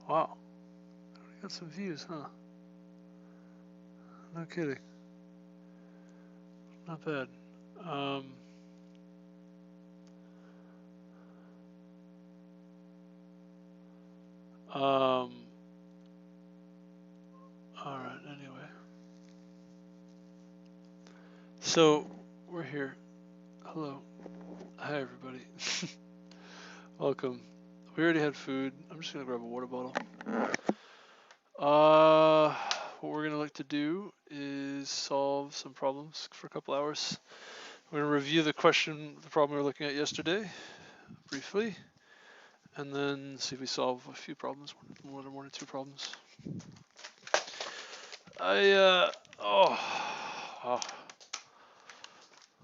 Wow. Got some views, huh? No kidding. Not bad. Um, all right, anyway. So, we're here. Hello. Hi, everybody. Welcome. We already had food. I'm just going to grab a water bottle. What we're going to like to do is solve some problems for a couple hours. We're going to review the problem we were looking at yesterday, briefly, and then see if we solve a few problems, more than one or two problems. Wow.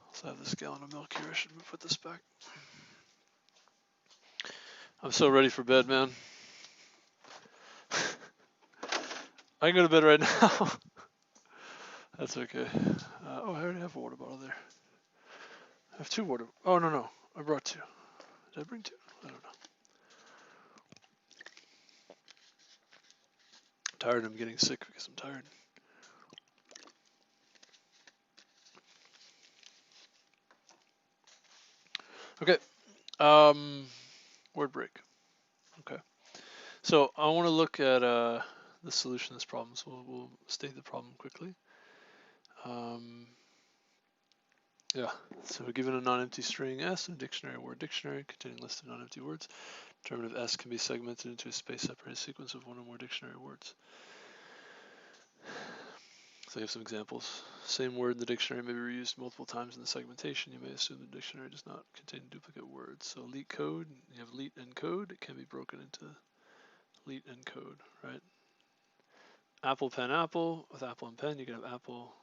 Also have this gallon of milk here. I should put this back. I'm so ready for bed, man. I can go to bed right now. That's okay. Oh, I already have a water bottle there. I have two water. Oh, no. I brought two. Did I bring two? I don't know. I'm tired. I'm getting sick because I'm tired. Okay. Word break. Okay. So I want to look at the solution to this problem. So we'll state the problem quickly. Yeah. So we're given a non-empty string S in a dictionary word dictionary containing a list of non-empty words. Determine if S can be segmented into a space-separated sequence of one or more dictionary words. So you have some examples. Same word in the dictionary may be reused multiple times in the segmentation. You may assume the dictionary does not contain duplicate words. So Leetcode, you have Leet and code. It can be broken into Leet and code, right? Apple, pen, apple. With apple and pen, you can have apple,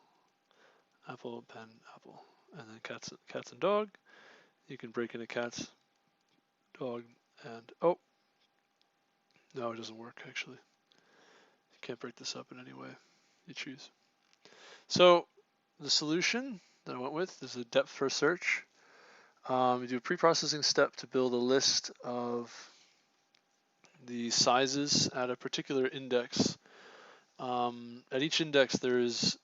apple, pen, apple. And then cats and dog. You can break into cats, dog, and oh, no, it doesn't work actually. You can't break this up in any way you choose. So the solution that I went with is a depth first search. You do a pre-processing step to build a list of the sizes at a particular index. At each index, there is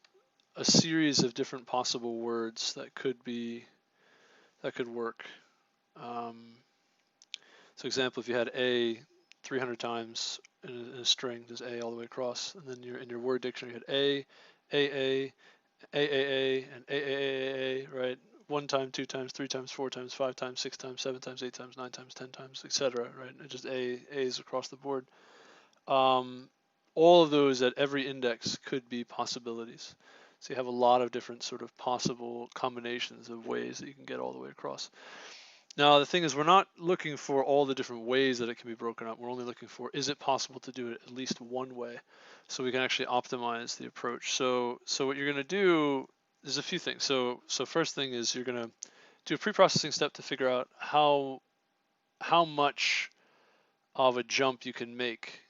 a series of different possible words that could work. So, example, if you had A 300 times in a string, there's A all the way across, and then in your word dictionary, you had A, AA, AAA, and AAAA, right? 1 time, 2 times, 3 times, 4 times, 5 times, 6 times, 7 times, 8 times, 9 times, 10 times, etc. Right? It's just A's across the board. All of those at every index could be possibilities. So you have a lot of different sort of possible combinations of ways that you can get all the way across. Now the thing is, we're not looking for all the different ways that it can be broken up. We're only looking for, is it possible to do it at least one way, so we can actually optimize the approach. So what you're going to do, there's a few things. So first thing is you're going to do a pre-processing step to figure out how much of a jump you can make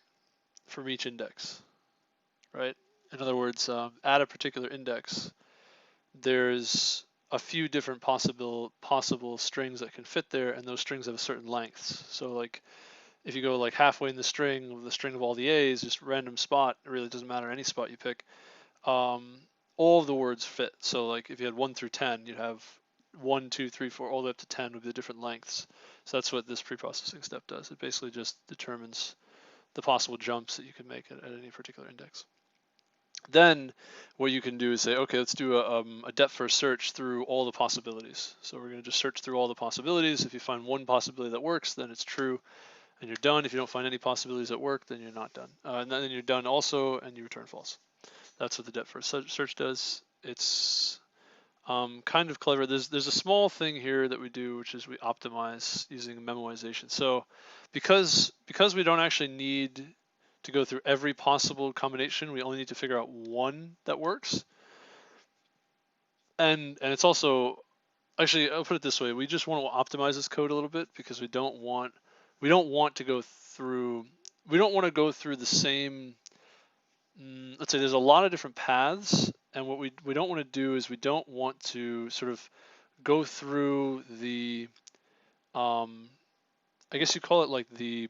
from each index, right? In other words, at a particular index, there's a few different possible strings that can fit there, and those strings have a certain lengths. So like if you go like halfway in the string of all the A's, just random spot, it really doesn't matter any spot you pick, all of the words fit. So like if you had 1 through 10, you'd have 1, 2, 3, 4, all the way up to 10 would be the different lengths. So that's what this pre-processing step does. It basically just determines the possible jumps that you can make at any particular index. Then what you can do is say, okay, let's do a depth first search through all the possibilities. So we're going to just search through all the possibilities. If you find one possibility that works, then it's true and you're done. If you don't find any possibilities that work, then you're not done. And then you're done also and you return false. That's what the depth first search does. It's kind of clever. There's a small thing here that we do, which is we optimize using memoization. So because we don't actually need to go through every possible combination, we only need to figure out one that works. And it's also, actually, I'll put it this way: we just want to optimize this code a little bit because we don't want to go through the same. Let's say there's a lot of different paths, and what we don't want to do is we don't want to sort of go through the I guess you call it like the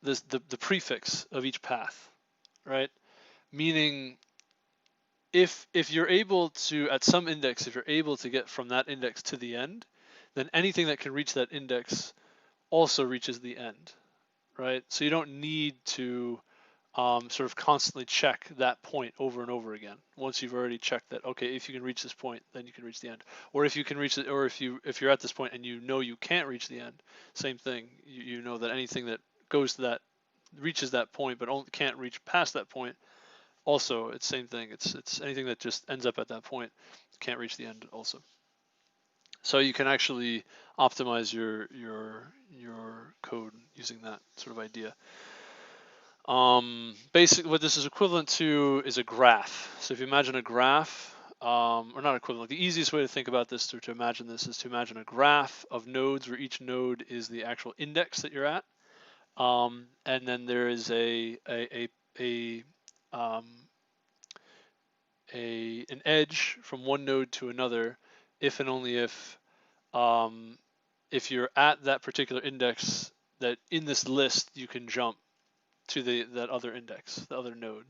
the prefix of each path, right? Meaning if you're able to, at some index, if you're able to get from that index to the end, then anything that can reach that index also reaches the end, right? So you don't need to sort of constantly check that point over and over again. Once you've already checked that, okay, if you can reach this point, then you can reach the end. Or if you can reach it, or if you're at this point and you know you can't reach the end, same thing. You know that anything that goes to that reaches that point but only can't reach past that point, also it's same thing. It's anything that just ends up at that point can't reach the end also. So you can actually optimize your code using that sort of idea. Basically, what this is equivalent to is a graph. So if you imagine a graph, or not equivalent, the easiest way to think about this, to imagine this, is to imagine a graph of nodes where each node is the actual index that you're at, and then there is an edge from one node to another, if and only if you're at that particular index, that in this list you can jump to that other index, the other node,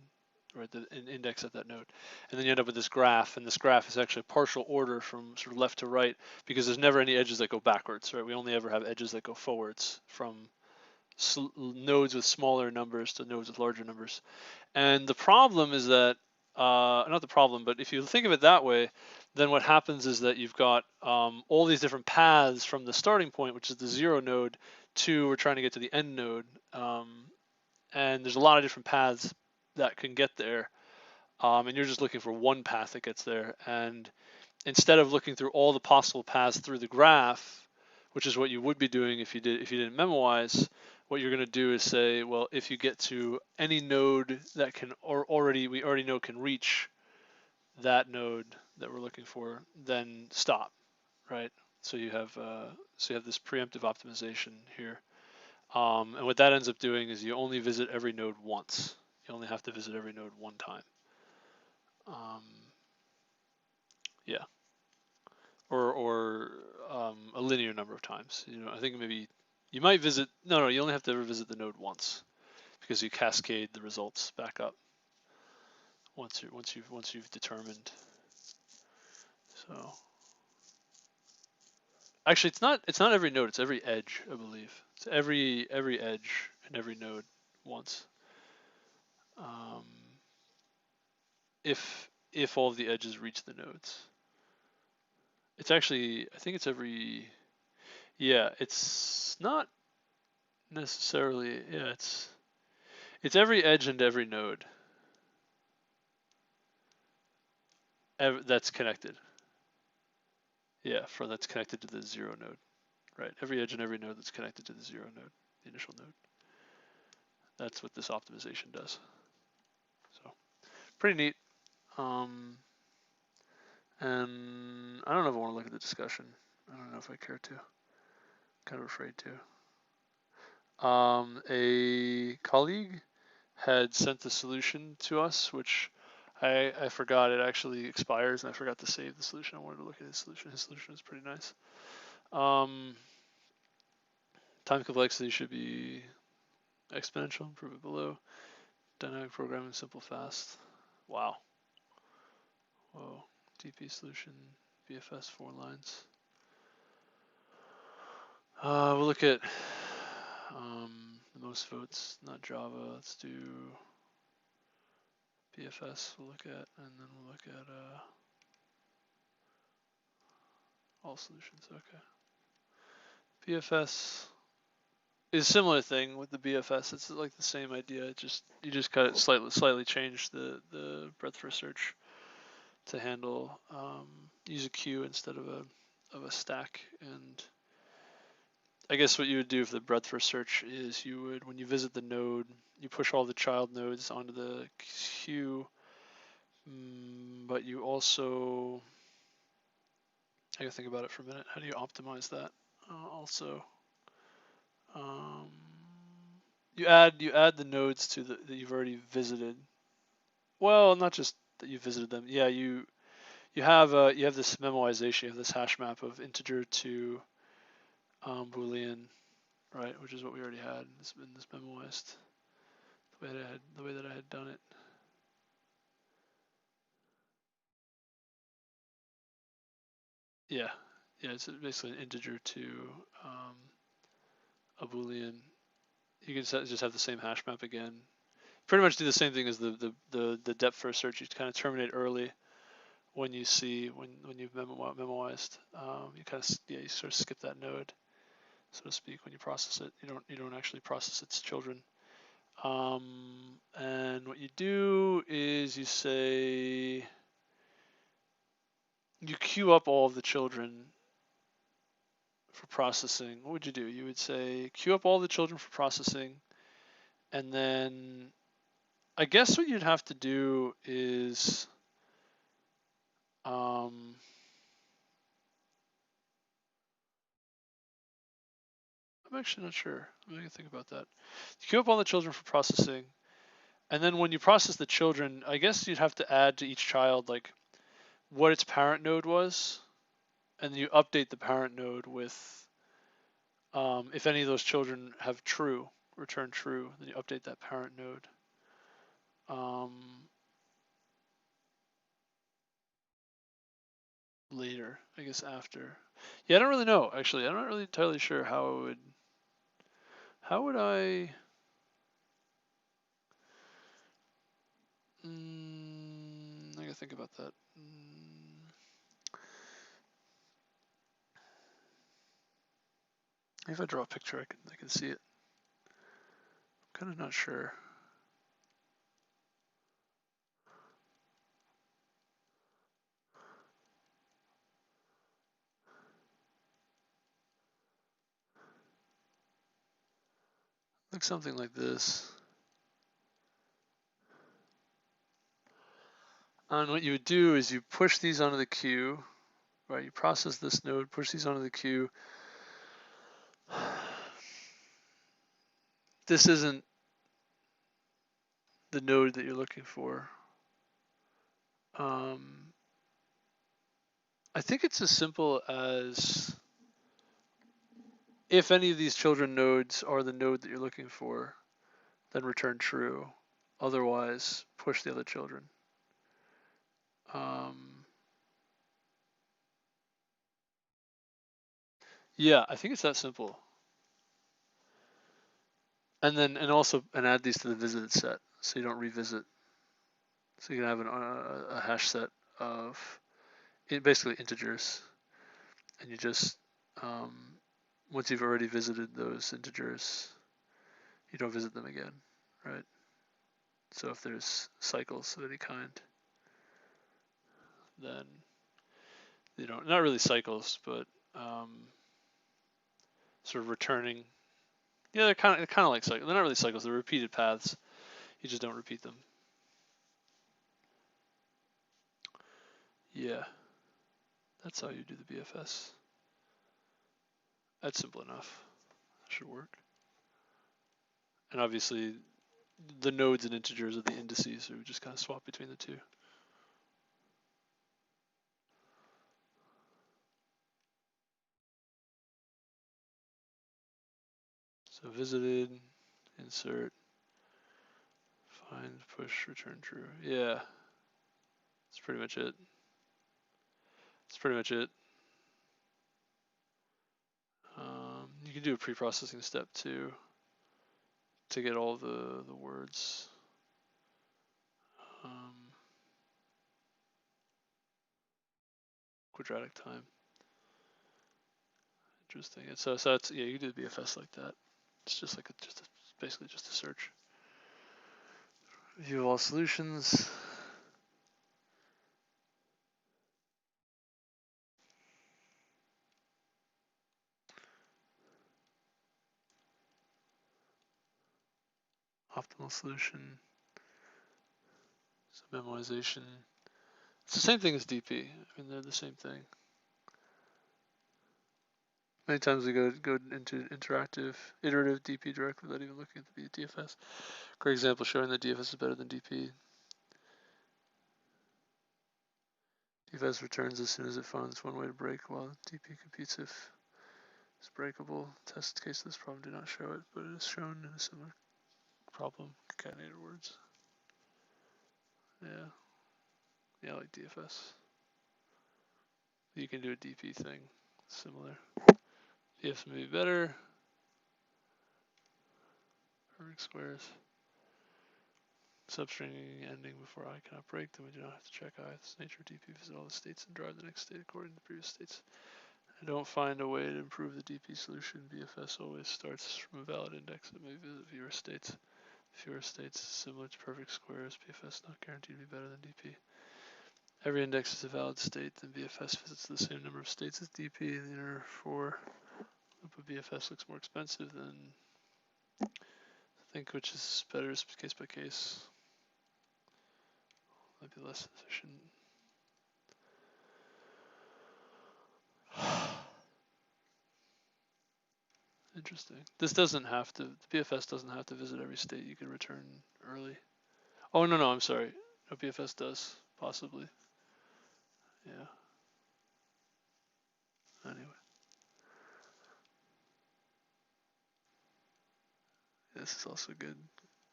or the index at that node. And then you end up with this graph, and this graph is actually a partial order from sort of left to right, because there's never any edges that go backwards, right? We only ever have edges that go forwards, from nodes with smaller numbers to nodes with larger numbers. And the problem is that, not the problem, but if you think of it that way, then what happens is that you've got all these different paths from the starting point, which is the 0 node, to we're trying to get to the end node. And there's a lot of different paths that can get there, and you're just looking for one path that gets there. And instead of looking through all the possible paths through the graph, which is what you would be doing if you didn't memoize, what you're going to do is say, well, if you get to any node that we already know can reach that node that we're looking for, then stop, right? So you have this preemptive optimization here. And what that ends up doing is you only visit every node once. You only have to visit every node one time. Yeah. Or a linear number of times. I think maybe you might visit. No, you only have to ever visit the node once, because you cascade the results back up once you've determined. So actually, it's not every node. It's every edge, I believe. It's every edge and every node once. If all of the edges reach the nodes. It's actually, I think it's every, yeah, it's not necessarily, yeah, it's every edge and every node that's connected. Yeah, that's connected to the 0 node, right? Every edge and every node that's connected to the 0 node, the initial node. That's what this optimization does. So pretty neat. And I don't know if I want to look at the discussion. I don't know if I care to. Kind of afraid to. A colleague had sent the solution to us, which I forgot. It actually expires, and I forgot to save the solution. I wanted to look at his solution. His solution is pretty nice. Time complexity should be exponential. Improve it below. Dynamic programming, simple, fast. Wow. Whoa. DP solution, BFS, 4 lines. We'll look at the most votes, not Java. Let's do BFS. We'll look at, and then we'll look at all solutions. Okay. BFS is a similar thing with the BFS. It's like the same idea. You just got it slightly changed the breadth first search to handle use a queue instead of a stack. And I guess what you would do for the breadth first search is you would, when you visit the node, you push all the child nodes onto the queue, but you also, I gotta think about it for a minute. How do you optimize that? Also, you add the nodes to that you've already visited. Well, not just that you visited them. Yeah, you have this memoization. You have this hash map of integer to Boolean, right? Which is what we already had in this memoized, the way that I had done it. Yeah, it's basically an integer to a Boolean. You can just have the same hash map again. Pretty much do the same thing as the depth first search. You kind of terminate early when you see when you've memoized. You kind of you sort of skip that node, so to speak, when you process it. You don't actually process its children. And what you do is you say you queue up all of the children for processing. What would you do? You would say queue up all the children for processing, and then I guess what you'd have to do is I'm actually not sure. I'm gonna think about that. Queue up all the children for processing, and then when you process the children, I guess you'd have to add to each child like what its parent node was, and then you update the parent node with if any of those children have true, return true, then you update that parent node. Later, I guess after. Yeah, I don't really know actually. I'm not really entirely sure how would I. I gotta think about that. If I draw a picture, I can see it. I'm kind of not sure. Like something like this. And what you would do is you push these onto the queue, right? You process this node, push these onto the queue. This isn't the node that you're looking for. I think it's as simple as if any of these children nodes are the node that you're looking for, then return true. Otherwise, push the other children. Yeah, I think it's that simple. And then and add these to the visited set, so you don't revisit. So you can have a hash set of basically integers, and you just once you've already visited those integers, you don't visit them again, right? So if there's cycles of any kind, then not really cycles, but sort of returning. Yeah, they're kind of like cycles. They're not really cycles. They're repeated paths. You just don't repeat them. Yeah, that's how you do the BFS. That's simple enough. That should work. And obviously, the nodes and integers are the indices, so we just kind of swap between the two. So visited, insert, find, push, return true. Yeah, that's pretty much it. That's pretty much it. You can do a pre-processing step too to get all the words. Quadratic time. Interesting. And so that's you do the BFS like that. It's just like basically just a search. View all solutions. Optimal solution. So memoization. It's the same thing as DP. I mean, they're the same thing. Many times we go into interactive, iterative DP directly without even looking at the DFS. Great example showing that DFS is better than DP. DFS returns as soon as it finds one way to break, while DP computes if is breakable. Test case of this problem did not show it, but it is shown in a similar problem. Concatenated words. Yeah. Yeah, like DFS. You can do a DP thing. Similar. DFS may be better. Perfect squares. Substring ending before I cannot break, then we do not have to check I. This nature of DP, visit all the states and drive the next state according to the previous states. I don't find a way to improve the DP solution. BFS always starts from a valid index that may visit fewer states. Fewer states similar to perfect squares. BFS not guaranteed to be better than DP. Every index is a valid state, then BFS visits the same number of states as DP. The inner for loop of BFS looks more expensive than I think which is better case by case. Might be less efficient. Interesting. This doesn't have to, the BFS doesn't have to visit every state. You can return early. Oh, no, I'm sorry. No, BFS does, possibly. Yeah. Anyway. This is also a good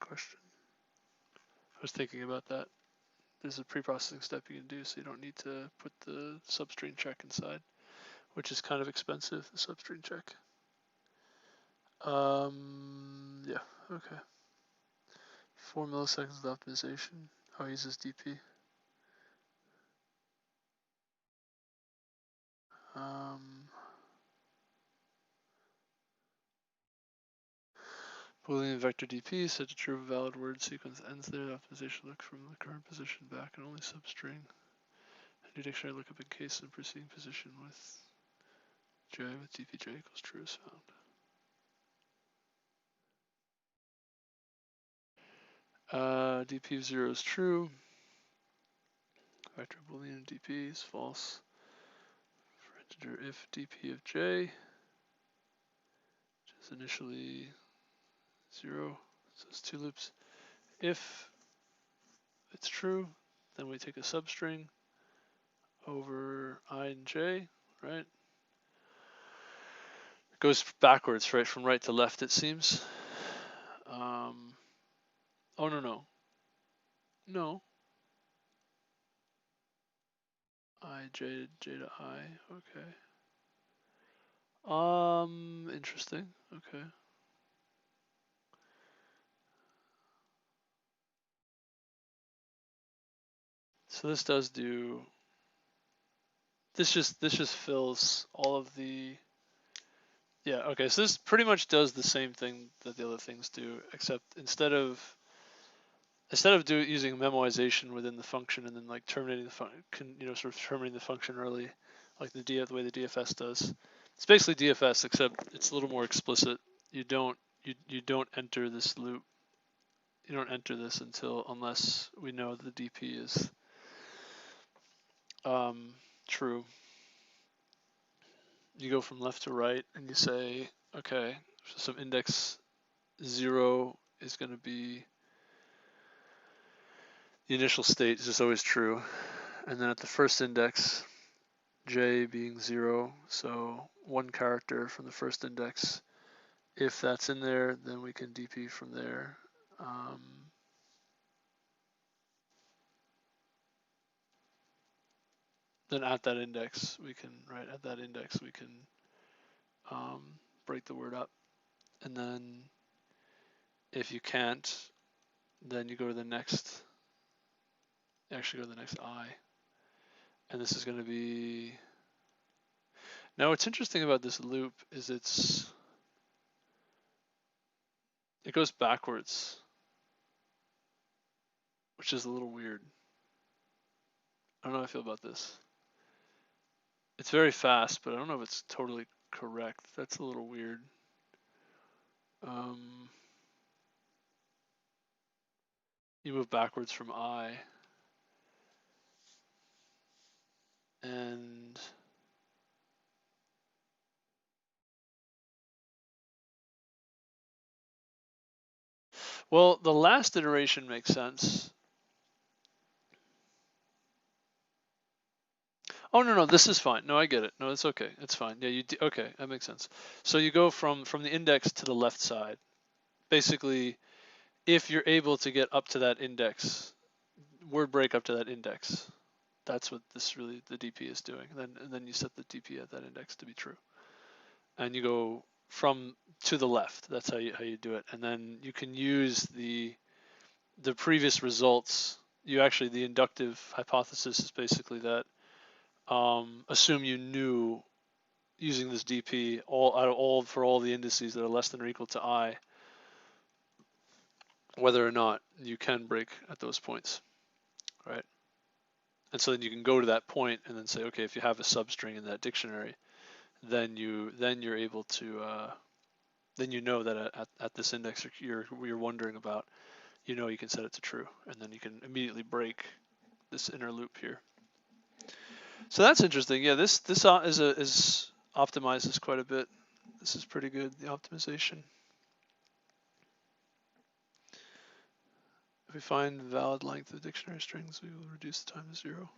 question. I was thinking about that. There's a pre-processing step you can do, so you don't need to put the substring check inside, which is kind of expensive, the substring check. Yeah, okay. 4 milliseconds of optimization. Oh, he uses DP. Boolean vector DP set to true valid word sequence ends there. The optimization looks from the current position back and only substring. New dictionary lookup in case and preceding position with J with DPJ equals true is found. DP of 0 is true. Vector Boolean DP is false. For integer if DP of J, which is initially 0, so it's 2 loops. If it's true, then we take a substring over I and J, right? It goes backwards, right, from right to left, it seems. Oh, no. I, J to I, okay. Interesting, okay. So this does do, this just fills all of the, yeah, okay, so this pretty much does the same thing that the other things do, except instead of using memoization within the function and then like terminating the function, sort of terminating the function early, like the way the DFS does. It's basically DFS, except it's a little more explicit. You don't enter this loop. You don't enter this unless we know the DP is true. You go from left to right and you say, okay, so some index 0 is going to be the initial state is just always true, and then at the first index, J being 0, so 1 character from the first index. If that's in there, then we can DP from there. Then at that index, we can break the word up. And then if you can't, then you go to the next, actually go to the next I. And this is going to be, now what's interesting about this loop is it goes backwards, which is a little weird. I don't know how I feel about this. It's very fast, but I don't know if it's totally correct. That's a little weird. You move backwards from I, and well, the last iteration makes sense. Oh, no, this is fine. No, I get it. No, it's okay. It's fine. Yeah, okay, that makes sense. So you go from the index to the left side. Basically, if you're able to get up to that index, word break up to that index, that's what the DP is doing. And then you set the DP at that index to be true. And you go from to the left. That's how you do it. And then you can use the previous results. The inductive hypothesis is basically that assume you knew using this DP for all the indices that are less than or equal to I, whether or not you can break at those points, right? And so then you can go to that point and then say, okay, if you have a substring in that dictionary, then you're able to then you know that at this index you're wondering about, you can set it to true, and then you can immediately break this inner loop here. So that's interesting. Yeah, this is optimizes quite a bit. This is pretty good, the optimization. If we find valid length of dictionary strings, we will reduce the time to 0.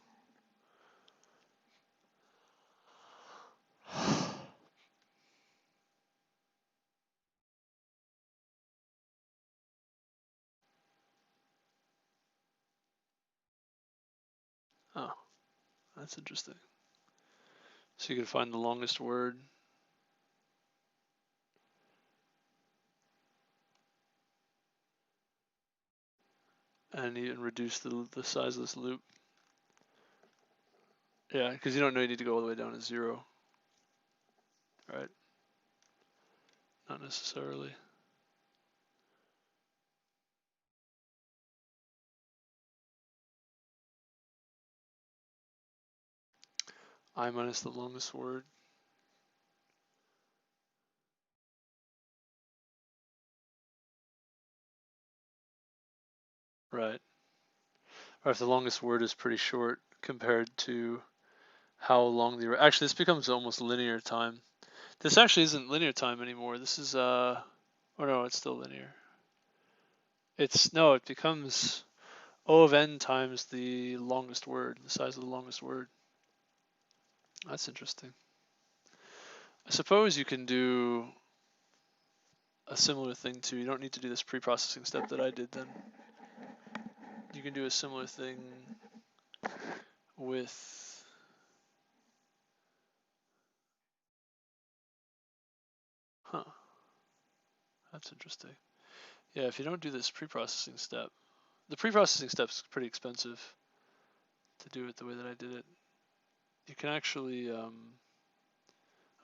Oh, that's interesting. So you can find the longest word. And even reduce the size of this loop. Yeah, because you don't know you need to go all the way down to 0. Right? Not necessarily. I minus the longest word. Right. Or if the longest word is pretty short compared to how long actually this becomes almost linear time. This actually isn't linear time anymore. This is oh no, it's still linear. It becomes O of n times the longest word, the size of the longest word. That's interesting. I suppose you can do a similar thing too. You don't need to do this pre-processing step that I did then. You can do a similar thing with that's interesting. Yeah, if you don't do this pre-processing step, the pre-processing step's pretty expensive to do it the way that I did it. You can actually I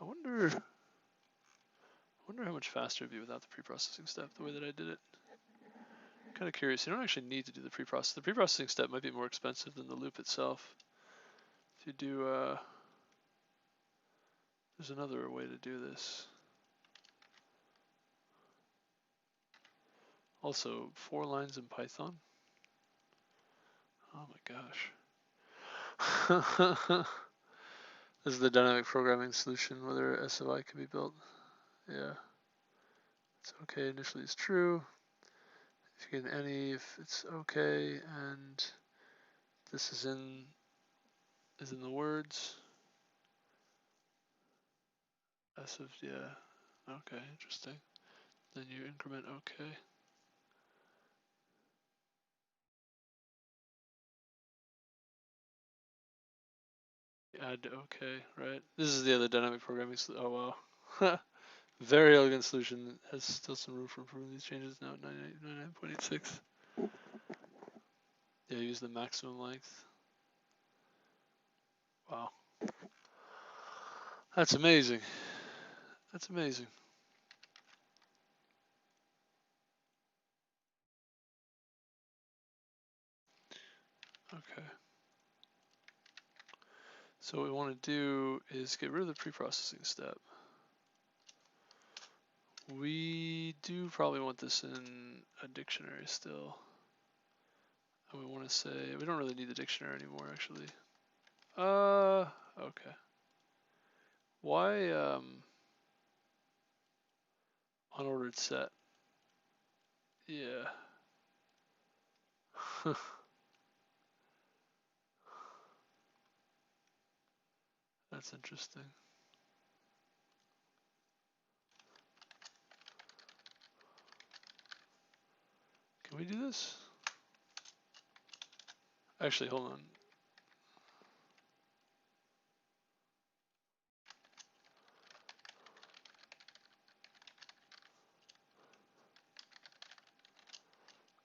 wonder how much faster it'd be without the pre-processing step, the way that I did it. I'm kind of curious. You don't actually need to do the pre-processing. The pre-processing step might be more expensive than the loop itself. If you do, there's another way to do this. Also, 4 lines in Python. Oh my gosh. This is the dynamic programming solution, whether S of I can be built. Yeah. It's okay, initially it's true. If you get an any, if it's okay, and this is in the words. S of, yeah. Okay, interesting. Then you increment okay. Add okay, right? This is the other dynamic programming. Oh wow. Very elegant solution. Has still some room for improving these changes now. 99.86. Yeah, use the maximum length. Wow. That's amazing. That's amazing. Okay. So what we want to do is get rid of the pre-processing step. We do probably want this in a dictionary still. And we want to say, we don't really need the dictionary anymore actually. Okay. Why unordered set? Yeah. That's interesting. Can we do this? Actually, hold on.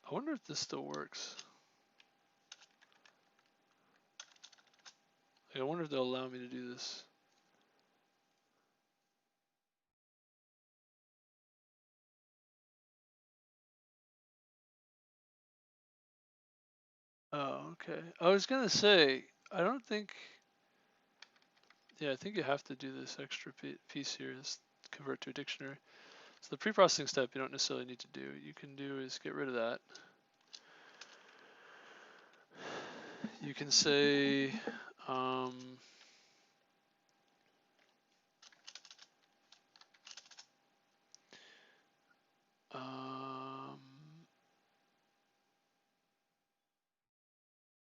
I wonder if this still works. I wonder if they'll allow me to do this. Oh, okay. I was gonna say, I don't think, yeah, I think you have to do this extra piece here, is convert to a dictionary. So the pre-processing step you don't necessarily need to do. What you can do is get rid of that. You can say,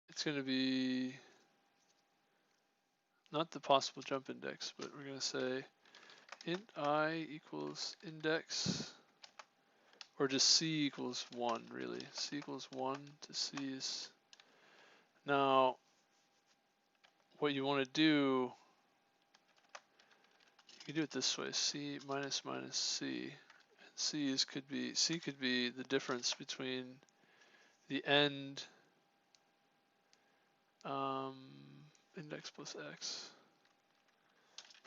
it's going to be not the possible jump index, but we're going to say int I equals index, or just c equals 1, really. C equals 1 to c is... Now, what you want to do, you can do it this way, c minus minus c. And c could be the difference between the end index plus x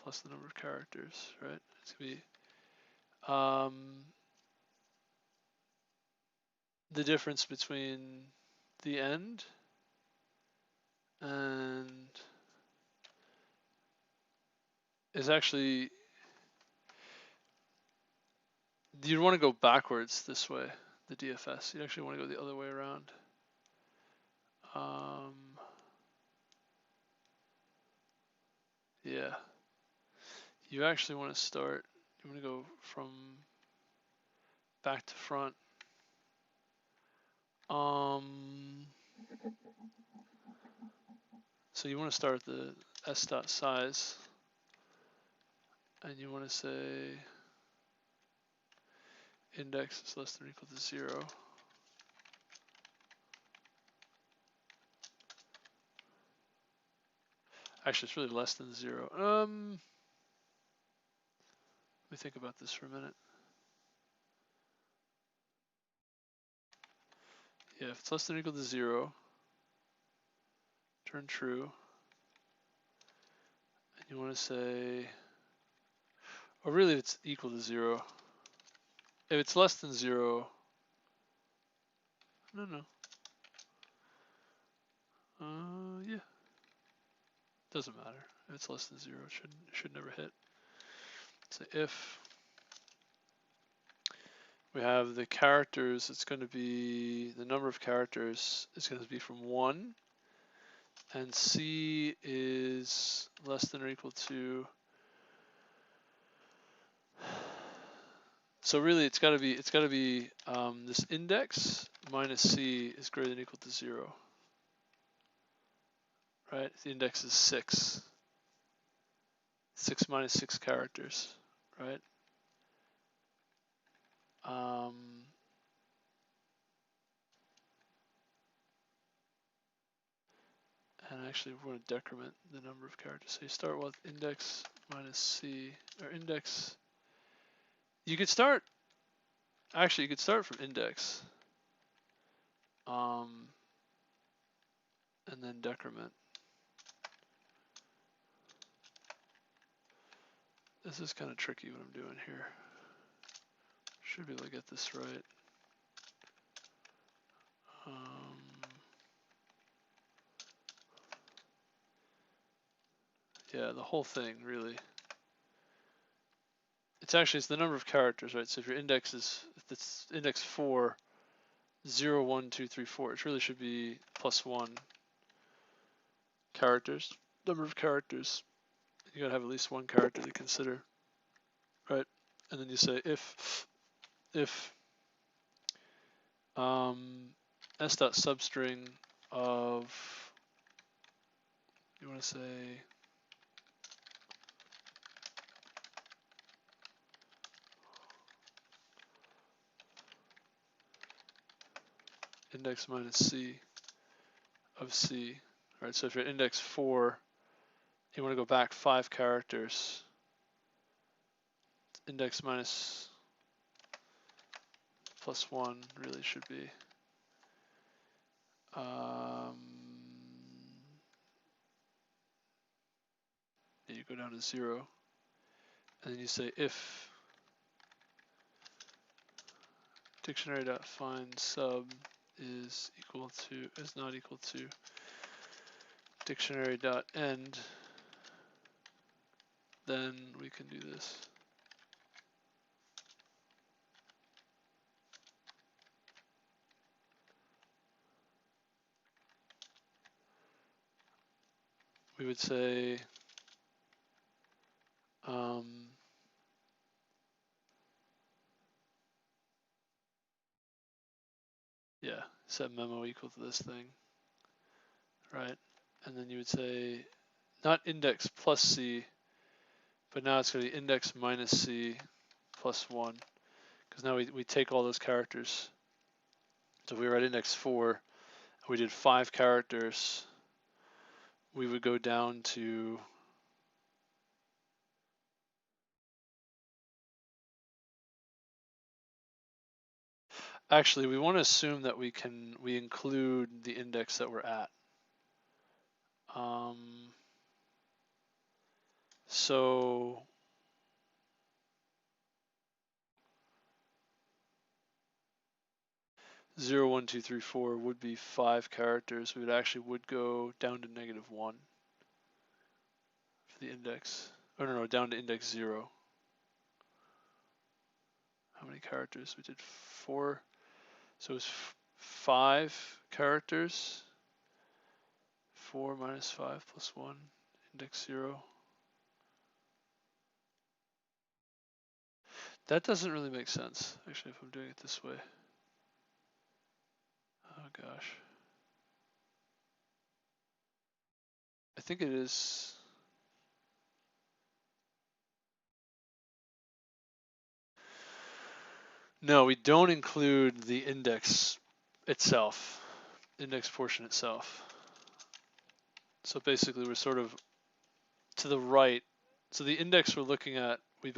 plus the number of characters, right? It's going to be the difference between the end and is actually, you'd want to go backwards this way, the DFS. You actually want to go the other way around. Yeah. You actually want to start, you want to go from back to front. So you want to start the s.size, and you want to say index is less than or equal to 0. Actually, it's really less than 0. Let me think about this for a minute. Yeah, if it's less than or equal to 0, turn true. And you want to say, or really it's equal to 0. If it's less than 0, no. Yeah. Doesn't matter. If it's less than 0, it should never hit. So if we have the characters, it's going to be, the number of characters is going to be from 1, and C is less than or equal to, so really it's got to be this index minus C is greater than or equal to 0, right? The index is 6. 6 minus 6 characters, right? And actually we want to decrement the number of characters. So you start with index minus C, or index. You could start, actually you could start from index, and then decrement. This is kind of tricky what I'm doing here. Should be able to get this right. Yeah, the whole thing really. It's the number of characters, right? So if your index is, if it's index 4, 0, 1, 2, 3, 4, it really should be +1 characters. Number of characters. You gotta have at least one character to consider, right? And then you say if s.substring of, you want to say index minus c of c. All right, so if you're at index 4, you want to go back 5 characters. Index minus plus 1 really should be you go down to 0, and then you say if dictionary.find sub is not equal to dictionary.end, then we can do this. We would say yeah, set memo equal to this thing, right? And then you would say not index plus c, but now it's going to be index minus c plus 1, because now we take all those characters. So if we were at index 4, we did 5 characters, we would go down to actually we want to assume that we include the index that we're at. So 0, 1, 2, 3, 4 would be 5 characters. We would go down to -1 for the index. Oh no, down to index 0. How many characters? We did 4. So it's 5 characters. 4 minus 5 plus 1, index 0. That doesn't really make sense, actually, if I'm doing it this way. Oh gosh. I think it is. No, we don't include the index itself, index portion itself. So basically we're sort of to the right. So the index we're looking at, we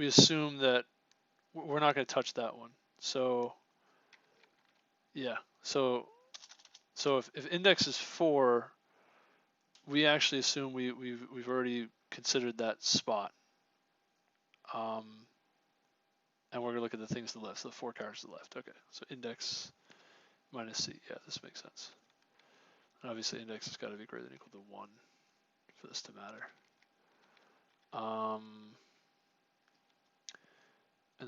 assume that we're not going to touch that one. So yeah, so if index is 4, we actually assume we've already considered that spot. And we're going to look at the things to the left, so the 4 characters to the left. Okay, so index minus c. Yeah, this makes sense. And obviously index has got to be greater than or equal to 1 for this to matter. And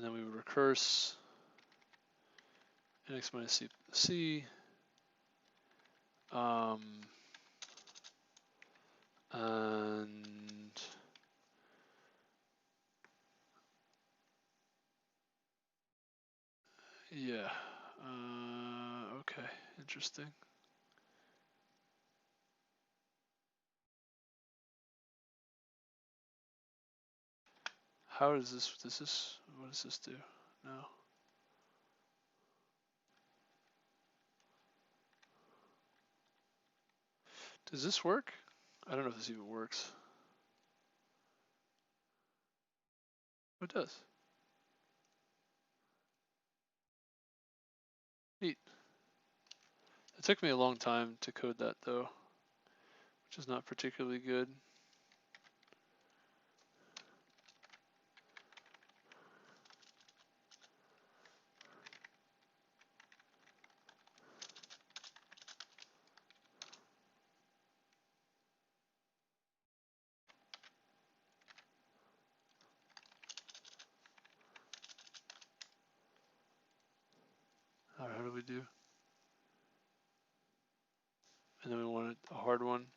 then we would recurse index minus c. And yeah, okay, interesting. How does this, what does this do? No. Does this work? I don't know if this even works. Oh, it does. Neat. It took me a long time to code that though, which is not particularly good. All right, how do we do? And then we want a hard one.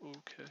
Okay.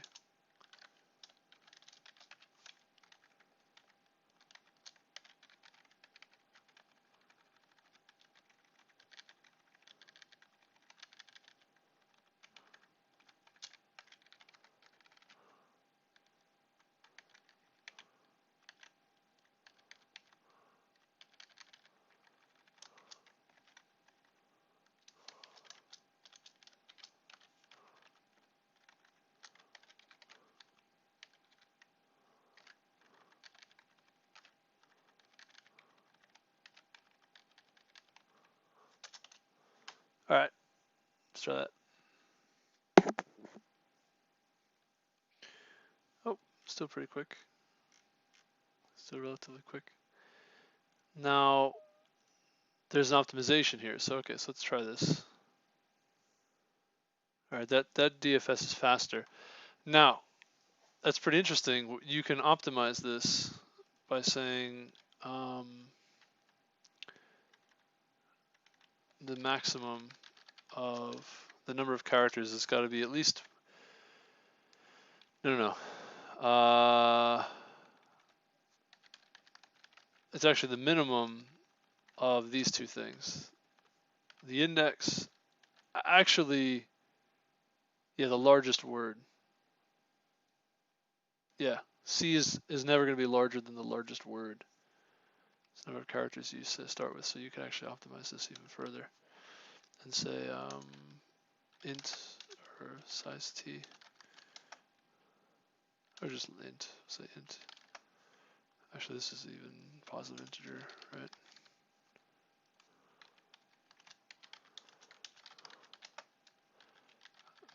Let's try that. Oh, still pretty quick. Still relatively quick. Now, there's an optimization here. So, okay, so let's try this. All right, that DFS is faster. Now, that's pretty interesting. You can optimize this by saying the maximum of the number of characters has got to be at least, no. It's actually the minimum of these two things. The index, actually, yeah, the largest word. Yeah, C is never going to be larger than the largest word. It's the number of characters you start with, so you can actually optimize this even further and say int or size t, or just int, say int. Actually, this is even positive integer, right?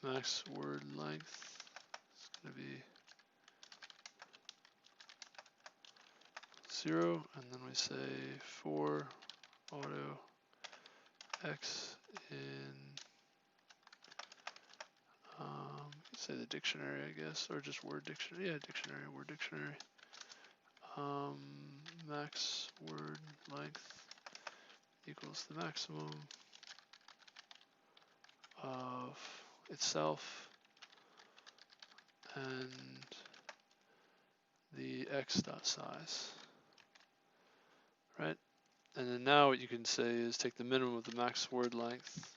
Max word length is going to be 0, and then we say for auto x in say the dictionary, I guess, or just word dictionary. Yeah, dictionary, word dictionary. Max word length equals the maximum of itself and the x dot size, right? And then now what you can say is take the minimum of the max word length,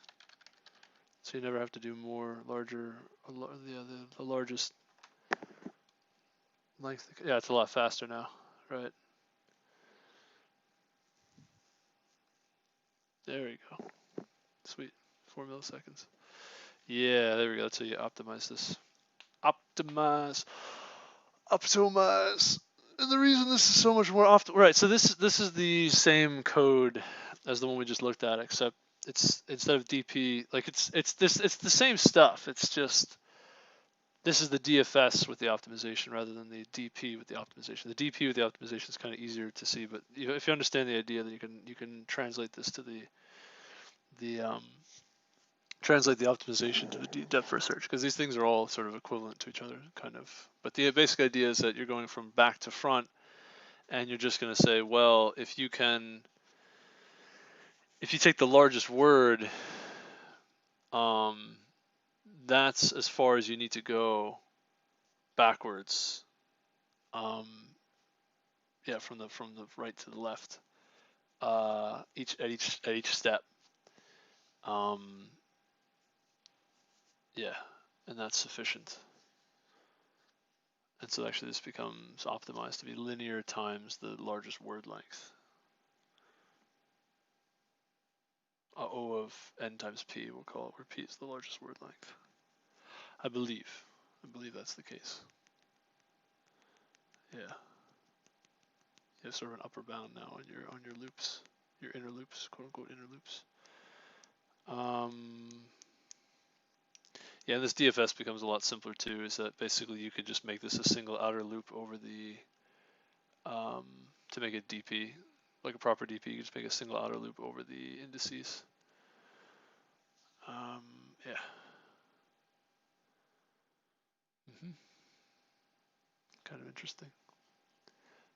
so you never have to do more, larger, the largest length. Yeah, it's a lot faster now, right? There we go. Sweet. 4 milliseconds. Yeah, there we go. That's how you optimize this. Optimize. And the reason this is so much more often, right? So this is the same code as the one we just looked at, except it's instead of DP, like it's the same stuff. It's just this is the DFS with the optimization rather than the DP with the optimization. The DP with the optimization is kind of easier to see, but if you understand the idea, then you can translate this to translate the optimization to the depth first search, because these things are all sort of equivalent to each other, kind of. But the basic idea is that you're going from back to front, and you're just going to say, well, if you take the largest word, that's as far as you need to go backwards. Yeah, from the right to the left, at each step. Yeah, and that's sufficient. And so actually this becomes optimized to be linear times the largest word length. O of n times p, we'll call it, where p is the largest word length. I believe that's the case. Yeah. You have sort of an upper bound now on your loops, your inner loops, quote unquote inner loops. Yeah, and this DFS becomes a lot simpler too, is that basically you could just make this a single outer loop over the, to make it DP, like a proper DP, you just make a single outer loop over the indices. Yeah.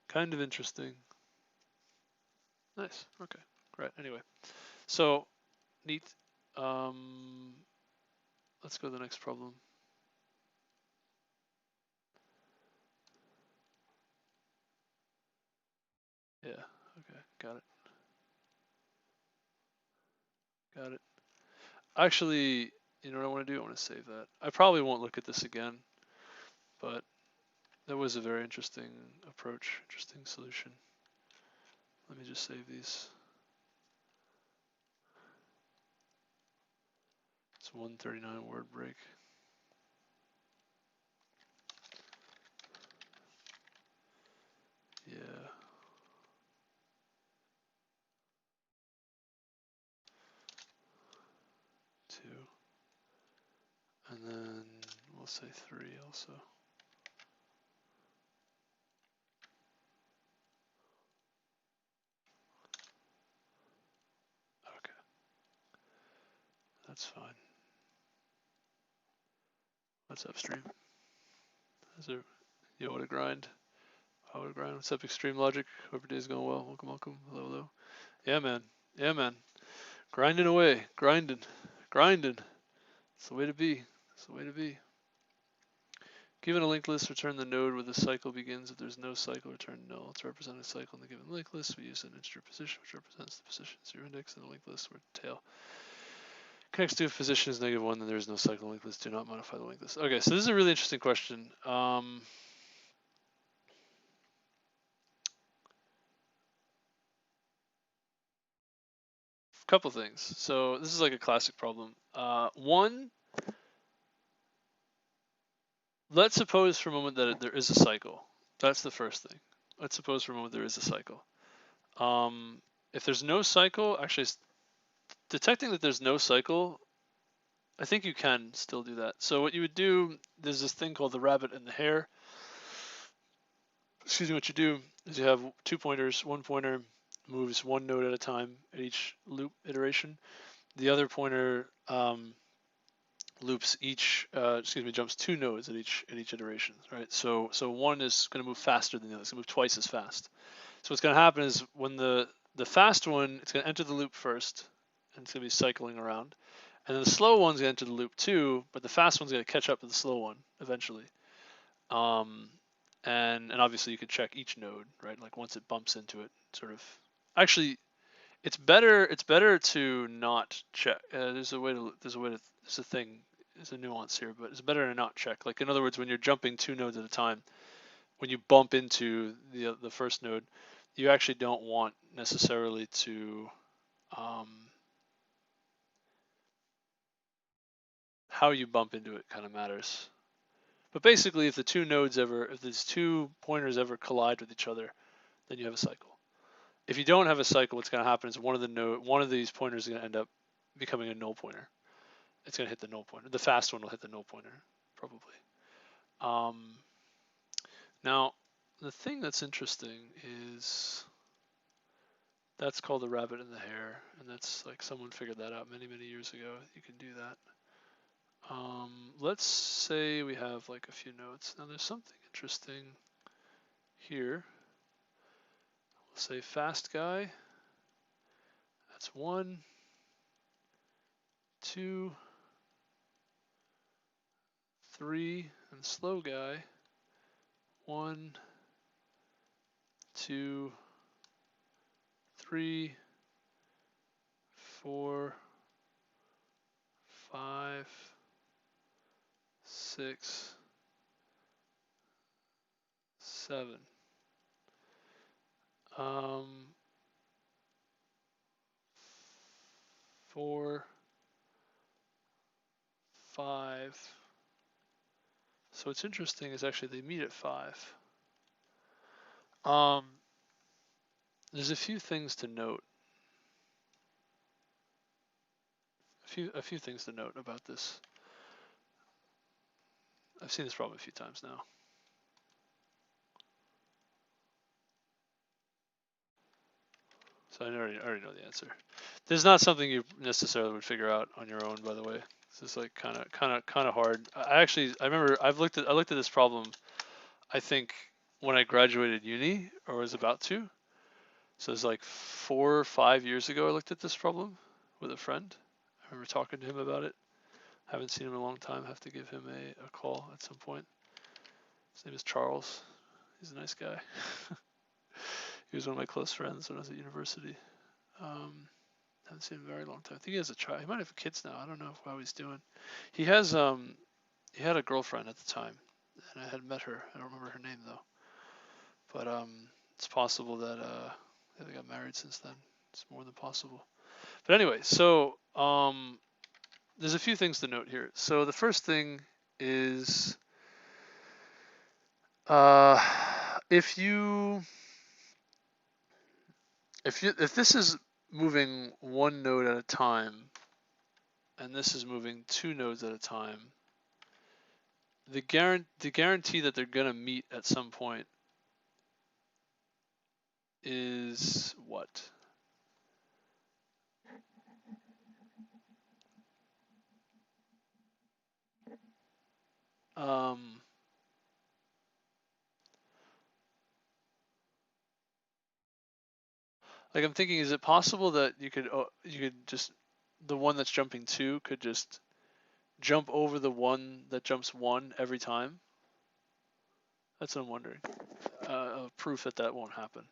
Kind of interesting. Nice. Okay. Great. Anyway, so neat. Let's go to the next problem. Yeah. Okay. Got it. Actually, you know what I want to do? I want to save that. I probably won't look at this again, but that was a very interesting approach, interesting solution. Let me just save these. It's 139 word break. Yeah. 2. And then we'll say 3 also. Okay, that's fine. What's upstream? Is there, yo, what a grind. What a grind. What's up, Extreme Logic? Hope your day's going well. Welcome, welcome. Hello, hello. Yeah, man. Yeah, man. Grinding away. Grinding. Grinding. It's the way to be. It's the way to be. Given a linked list, return the node where the cycle begins. If there's no cycle, return null. To represent a cycle in the given linked list, we use an integer position, which represents the position 0 index in the linked list where tail connects to if position is -1, then there is no cycle linked list. Do not modify the linked list. Okay, so this is a really interesting question. Couple things. So this is like a classic problem. One, let's suppose for a moment that there is a cycle. That's the first thing. Let's suppose for a moment there is a cycle. If there's no cycle, actually detecting that there's no cycle, I think you can still do that. So what you would do, there's this thing called the rabbit and the hare. Excuse me, what you do is you have 2 pointers. One pointer moves 1 node at a time at each loop iteration. The other pointer loops jumps 2 nodes at each iteration, right? So one is going to move faster than the other. It's going to move twice as fast. So what's going to happen is when the fast one, it's going to enter the loop first, and it's going to be cycling around. And then the slow one's going to enter the loop too, but the fast one's going to catch up to the slow one eventually. And obviously you could check each node, right? Like once it bumps into it, sort of. Actually, it's better to not check. There's a nuance here, but it's better to not check. Like in other words, when you're jumping 2 nodes at a time, when you bump into the first node, you actually don't want necessarily to how you bump into it kind of matters. But basically, if these 2 pointers ever collide with each other, then you have a cycle. If you don't have a cycle, what's going to happen is one of these pointers is going to end up becoming a null pointer. It's going to hit the null pointer. The fast one will hit the null pointer, probably. Now, the thing that's interesting is that's called the rabbit and the hare, and that's like someone figured that out many, many years ago. You can do that. Let's say we have like a few nodes. Now there's something interesting here. We'll say fast guy. That's 1, 2, 3, and slow guy. 1, 2, 3, 4, 5, 6, 7. 4, 5. So what's interesting is actually they meet at 5. There's a few things to note. A few things to note about this. I've seen this problem a few times now. So I already know the answer. This is not something you necessarily would figure out on your own, by the way. This is like kind of hard. I remember I looked at this problem, I think when I graduated uni or was about to. So it's like 4 or 5 years ago I looked at this problem with a friend. I remember talking to him about it. Haven't seen him in a long time. Have to give him a call at some point. His name is Charles. He's a nice guy. He was one of my close friends when I was at university. Haven't seen him in a very long time. I think he has a child. He might have kids now. I don't know how he's doing. He had a girlfriend at the time, and I had met her. I don't remember her name though. But it's possible that they got married since then. It's more than possible. But anyway, so there's a few things to note here. So the first thing is if this is moving 1 node at a time and this is moving 2 nodes at a time, the guarantee that they're gonna meet at some point is what? Like I'm thinking, is it possible that you could just, the one that's jumping 2 could just jump over the one that jumps 1 every time? That's what I'm wondering. Proof that that won't happen.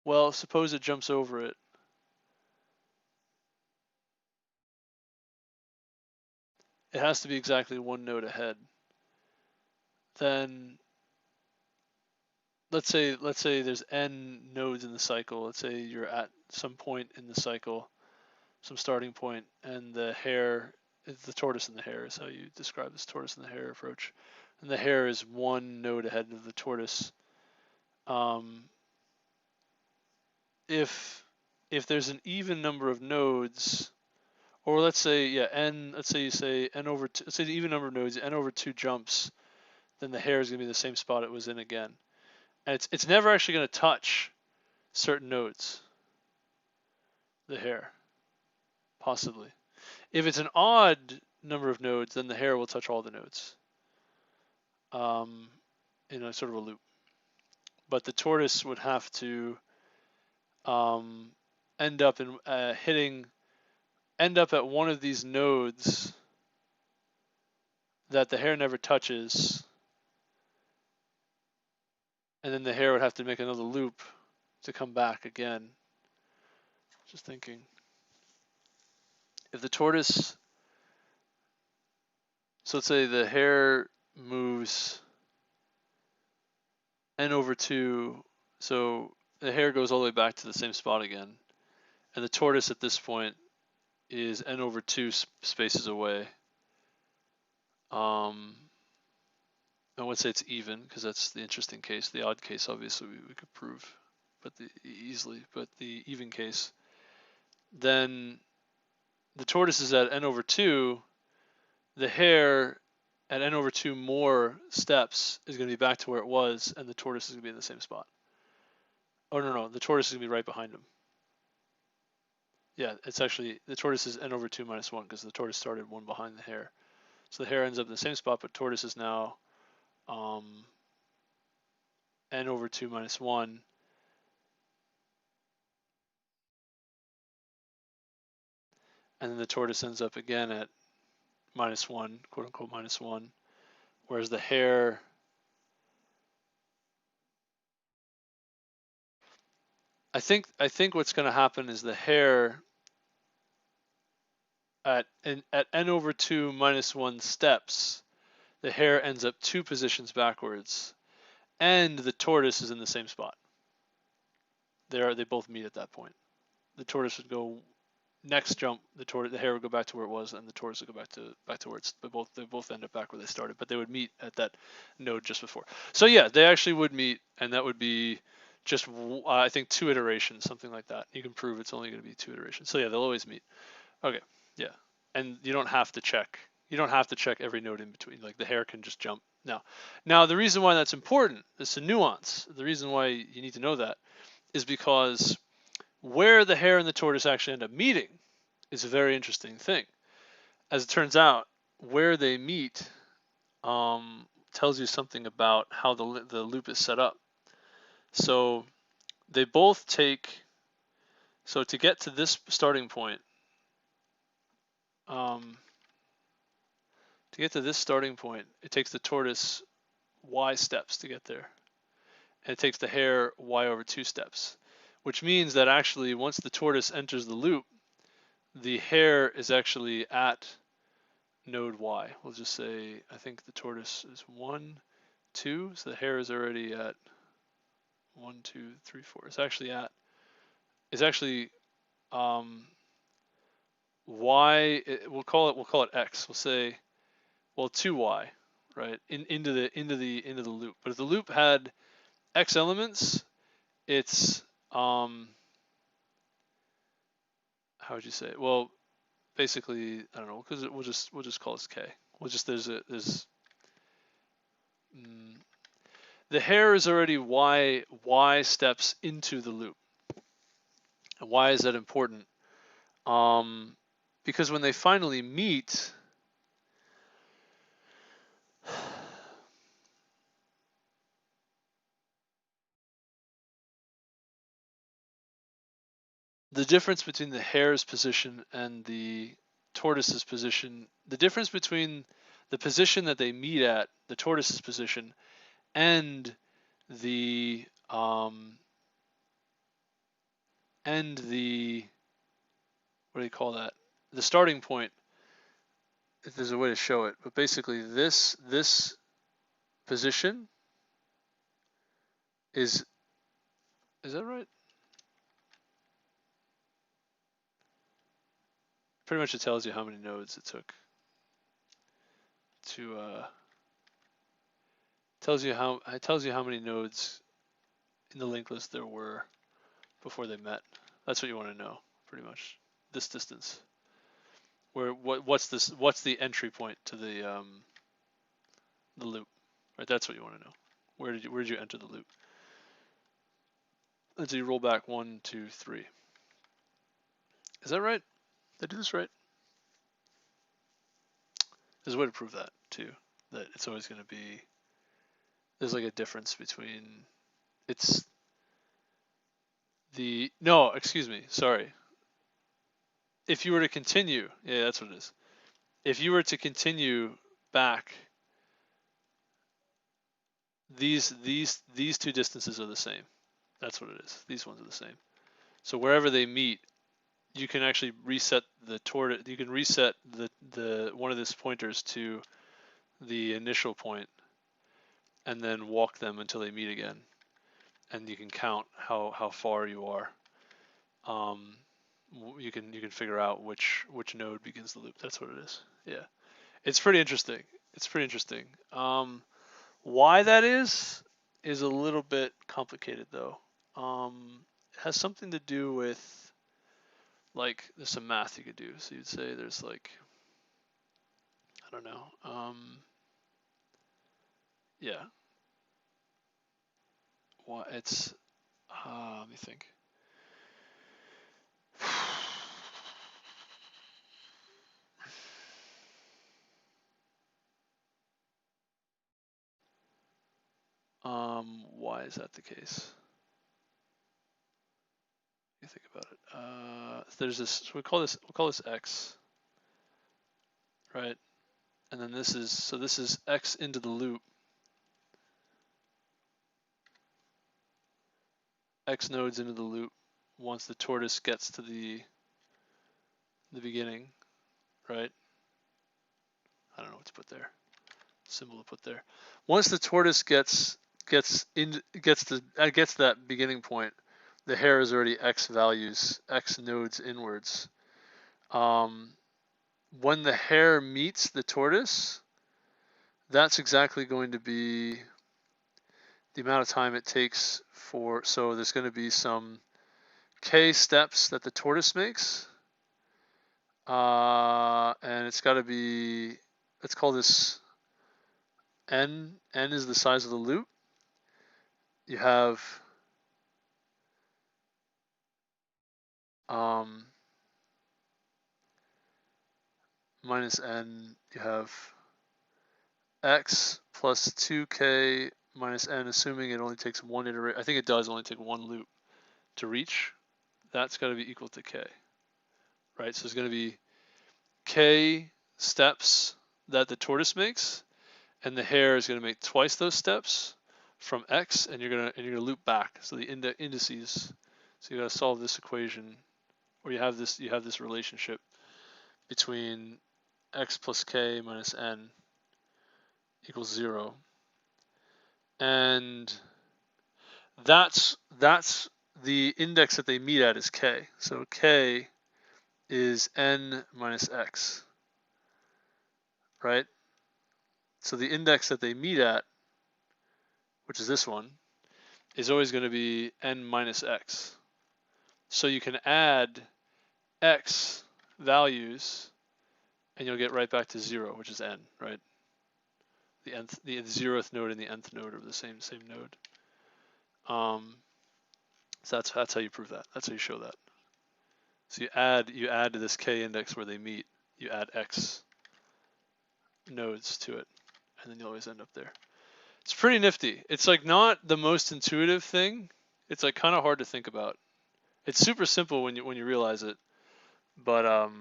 Well, suppose it jumps over it. It has to be exactly 1 node ahead. Then let's say there's n nodes in the cycle. Let's say you're at some point in the cycle, some starting point, and the hare, the tortoise and the hare is how you describe this tortoise and the hare approach. And the hare is 1 node ahead of the tortoise. If there's an even number of nodes, or let's say let's say you say n over 2, let's say the even number of nodes, n over 2 jumps, then the hare is going to be the same spot it was in again. And it's never actually going to touch certain nodes, the hare, possibly. If it's an odd number of nodes, then the hare will touch all the nodes in a sort of a loop. But the tortoise would have to end up in end up at one of these nodes that the hare never touches, and then the hare would have to make another loop to come back again. Just thinking, if the tortoise, so let's say the hare moves n over 2, so the hare goes all the way back to the same spot again, and the tortoise at this point is n over 2 spaces away. I wouldn't say it's even, because that's the interesting case. The odd case, obviously, we could prove, but easily. But the even case, then the tortoise is at n over 2. The hare at n over 2 more steps is going to be back to where it was, and the tortoise is going to be in the same spot. Oh, no, the tortoise is going to be right behind him. Yeah, it's actually, the tortoise is n over 2 minus 1, because the tortoise started 1 behind the hare. So the hare ends up in the same spot, but tortoise is now n over 2 minus 1. And then the tortoise ends up again at minus 1, quote unquote minus 1. Whereas the hare, I think what's going to happen is the hare at n over 2 minus 1 steps, the hare ends up 2 positions backwards, and the tortoise is in the same spot. They both meet at that point. The tortoise would go next jump. The hare would go back to where it was, and the tortoise would go back to where it's. They both end up back where they started, but they would meet at that node just before. So yeah, they actually would meet, and that would be just I think 2 iterations, something like that. You can prove it's only going to be 2 iterations. So yeah, they'll always meet. Okay, yeah, and you don't have to check. You don't have to check every node in between. Like the hare can just jump. Now the reason why that's important, it's a nuance. The reason why you need to know that is because where the hare and the tortoise actually end up meeting is a very interesting thing. As it turns out, where they meet tells you something about how the loop is set up. So they both take, so to get to this starting point, it takes the tortoise y steps to get there. And it takes the hare y over 2 steps, which means that actually once the tortoise enters the loop, the hare is actually at node y. We'll just say, I think the tortoise is 1, 2, so the hare is already at 1, 2, 3, 4. It's actually y. We'll call it x. We'll say, well, 2y, right? Into the loop. But if the loop had x elements, it's how would you say it? Well, basically, I don't know, because we'll just call this k. We'll just the hare is already y steps into the loop. And why is that important? Because when they finally meet, the difference between the hare's position and the tortoise's position, the difference between the position that they meet at, the tortoise's position, and the what do you call that? The starting point, if there's a way to show it, but basically this position is that right? Pretty much it tells you how many nodes it took to tells you how many nodes in the linked list there were before they met. That's what you want to know, pretty much. This distance. What's the entry point to the loop? Right, that's what you want to know. Where did you enter the loop? Let's see, roll back 1, 2, 3. Is that right? Did I do this right? There's a way to prove that too. That it's always going to be, there's like a difference between, no, excuse me, sorry. If you were to continue, yeah, that's what it is. If you were to continue back, these two distances are the same. That's what it is. These ones are the same. So wherever they meet, you can actually reset the tortoise. You can reset the one of these pointers to the initial point, and then walk them until they meet again, and you can count how far you are. You can figure out which node begins the loop. That's what it is. Yeah, it's pretty interesting. It's pretty interesting. Why that is a little bit complicated though. It has something to do with, like, there's some math you could do. So you'd say there's like, I don't know. Yeah. Why it's let me think. Why is that the case? You think about it. There's this. So we'll call this x, right? And then this is x into the loop. X nodes into the loop once the tortoise gets to the beginning, right? I don't know what to put there. Symbol to put there. Once the tortoise gets to that beginning point, the hare is already x nodes inwards. When the hare meets the tortoise, that's exactly going to be the amount of time it takes for, so there's going to be some k steps that the tortoise makes, and it's got to be, let's call this n. N is the size of the loop. You have minus n, you have x plus 2k minus n, assuming it only takes one iteration. I think it does only take one loop to reach. That's got to be equal to k, right? So there's going to be k steps that the tortoise makes, and the hare is going to make twice those steps from x, and you're gonna loop back. So the indices. So you got to solve this equation, or you have this relationship between x plus k minus n equals 0, and that's the index that they meet at is k. So k is n minus x, right? So the index that they meet at, which is this one, is always going to be n minus x. So you can add x values, and you'll get right back to 0, which is n, right? The 0th node and the nth node are the same node. So that's how you prove that. That's how you show that. So you add to this k index where they meet. You add x nodes to it, and then you always end up there. It's pretty nifty. It's like not the most intuitive thing. It's like kind of hard to think about. It's super simple when you realize it, but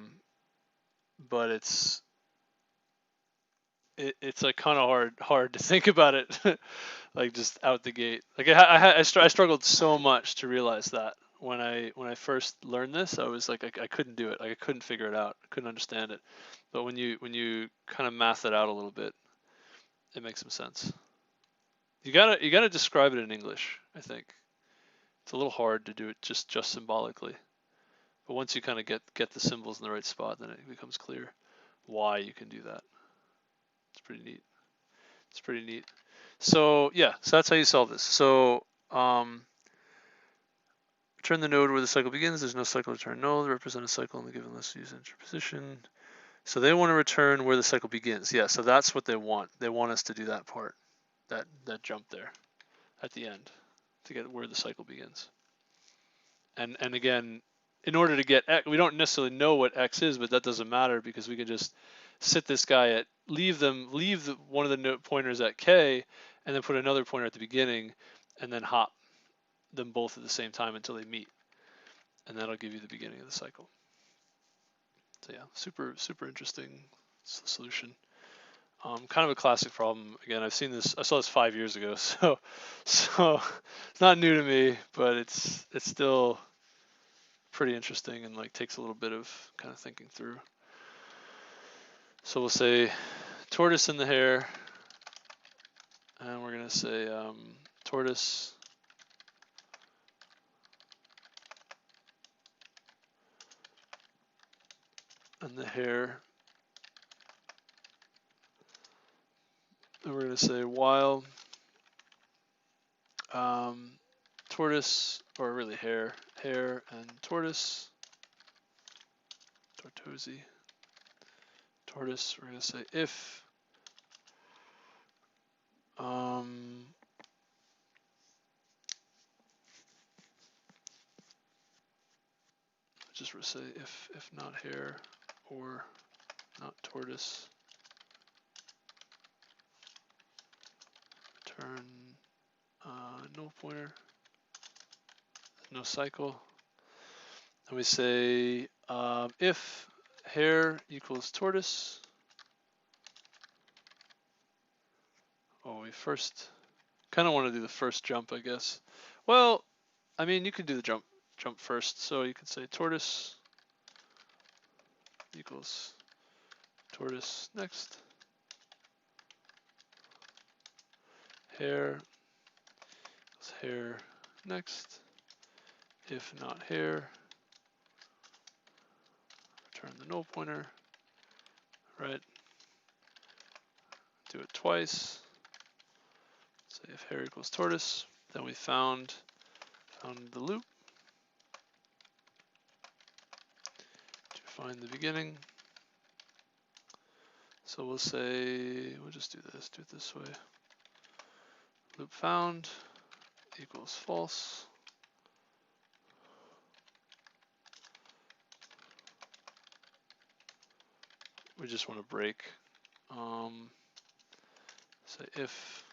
it's like kind of hard to think about it, like just out the gate. Like I struggled so much to realize that when I first learned this. I was like I couldn't do it. Like I couldn't figure it out. I couldn't understand it. But when you kind of math it out a little bit, it makes some sense. You gotta describe it in English. I think it's a little hard to do it just symbolically. But once you kind of get the symbols in the right spot, then it becomes clear why you can do that. It's pretty neat. It's pretty neat. So yeah, so that's how you solve this. So return the node where the cycle begins. There's no cycle return null. Represent a cycle in the given list. Use interposition. So they want to return where the cycle begins. Yeah, so that's what they want. They want us to do that part, that jump there at the end to get where the cycle begins. And again, in order to get x, we don't necessarily know what x is, but that doesn't matter because we can just sit this guy at leave one of the node pointers at k, and then put another pointer at the beginning, and then hop them both at the same time until they meet, and that'll give you the beginning of the cycle. So yeah, super interesting solution. Kind of a classic problem. Again, I saw this 5 years ago, so it's not new to me, but it's still pretty interesting and like takes a little bit of kind of thinking through. So we'll say tortoise and the hare, and we're gonna say tortoise and the hare, and we're gonna say while tortoise, or really hare and tortoise, tortosi, tortoise, we're gonna say if just say if not hare or not tortoise, return null pointer, no cycle. And we say if hare equals tortoise. Oh, we first kind of want to do the first jump, I guess. Well, I mean, you could do the jump first. So you could say tortoise equals tortoise next. Hare equals hare next. If not hare, return the null pointer, right? Do it twice. Say if hare equals tortoise, then we found the loop to find the beginning. So we'll say, we'll just do it this way. Loop found equals false. We just want to break. Say if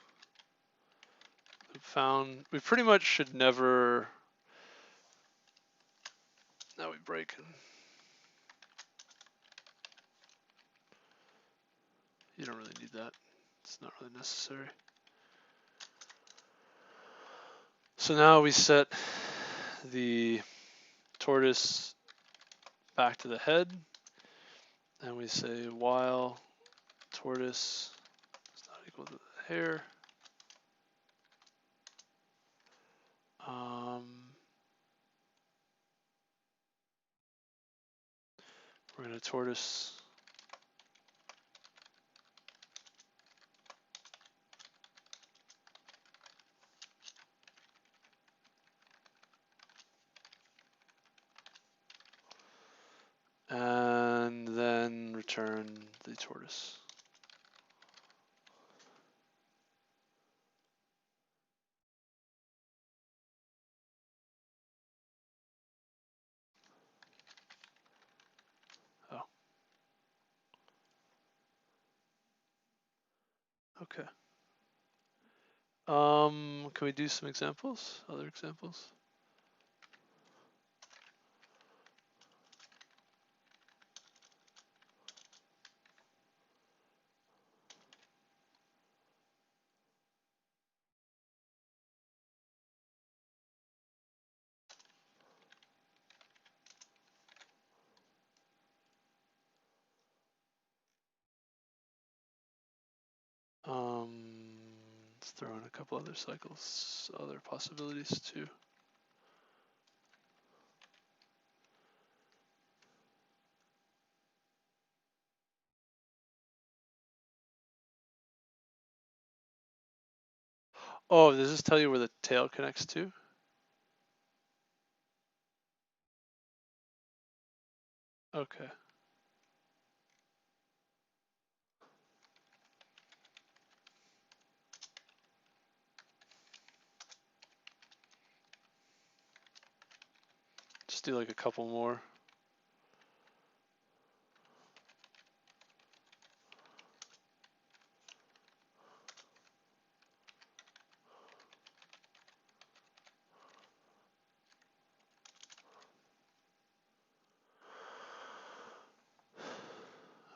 loop found, we pretty much should never, now we break. You don't really need that. It's not really necessary. So now we set the tortoise back to the head, and we say while tortoise is not equal to the hare, we're going to tortoise return the tortoise. Oh. Okay. Can we do some examples? Other examples? Let's throw in a couple other cycles, other possibilities too. Oh, does this tell you where the tail connects to? Okay. Just do like a couple more.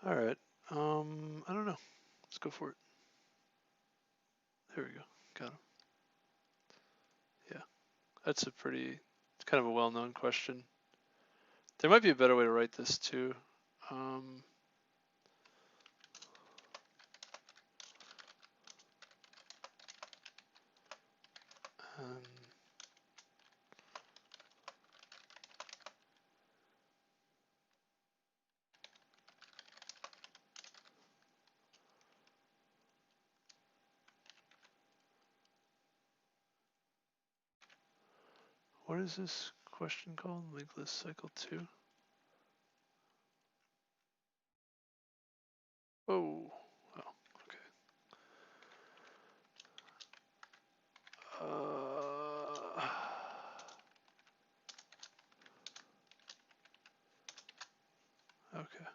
All right. I don't know. Let's go for it. There we go. Got him. Yeah. That's a pretty, it's kind of a well-known question. There might be a better way to write this too. What is this question called? Linked list cycle 2. Oh, oh, okay. Okay.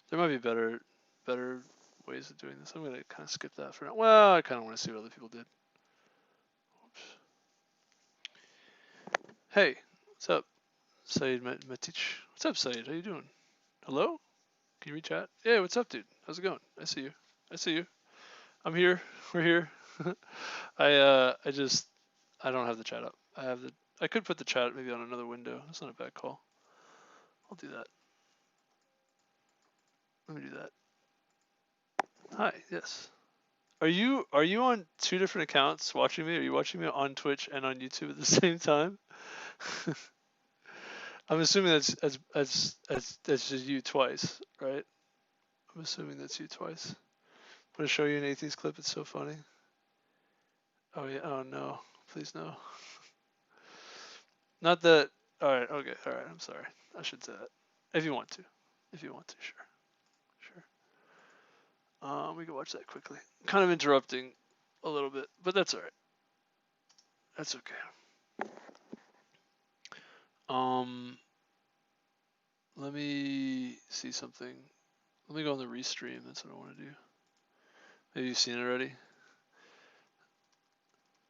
There might be better ways of doing this. I'm gonna kind of skip that for now. Well, I kind of want to see what other people did. Oops. Hey, what's up, Said Matic? What's up, Said? How you doing? Hello? Can you reach out? Yeah, what's up, dude? How's it going? I see you. I see you. I'm here. We're here. I don't have the chat up. I could put the chat maybe on another window. That's not a bad call. I'll do that. Let me do that. Hi, yes. Are you on two different accounts watching me? Are you watching me on Twitch and on YouTube at the same time? I'm assuming that's just you twice, right? I'm assuming that's you twice. I'm gonna show you an atheist clip. It's so funny. Oh yeah. Oh no. Please no. Not that. All right. Okay. All right. I'm sorry. I should say that. If you want to. If you want to, sure. Sure. We can watch that quickly. Kind of interrupting a little bit, but that's all right. That's okay. Let me see something. Let me go on the restream. That's what I want to do. Maybe you've seen it already.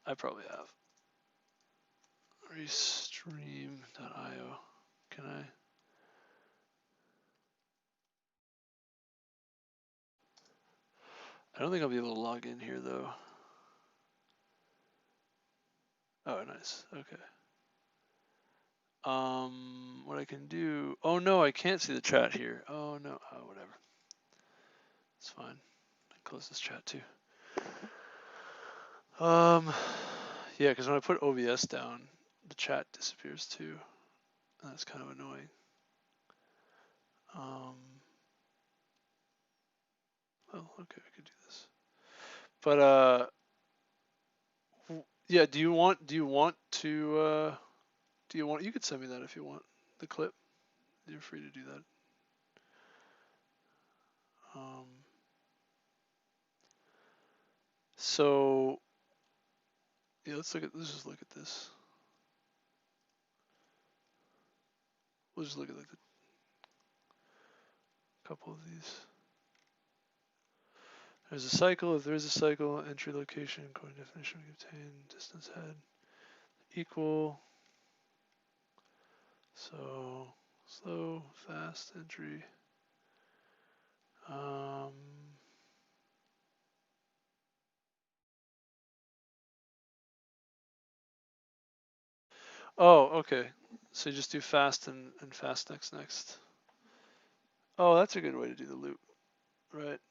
I probably have. Restream.io. Can I? I don't think I'll be able to log in here though. Oh, nice. Okay. What I can do? Oh no, I can't see the chat here. Oh no. Oh, whatever. It's fine. I can close this chat too. Yeah, because when I put OBS down, the chat disappears too. And that's kind of annoying. Well, okay, I could do this. But yeah, do you want to Do you want? You could send me that if you want the clip. You're free to do that. So yeah, let's just look at this. We'll just look at like a couple of these. There's a cycle. If there is a cycle, entry location, coding definition we obtain, distance head equal. So slow, fast entry. Oh, okay. So you just do fast and fast next. Oh, that's a good way to do the loop, right?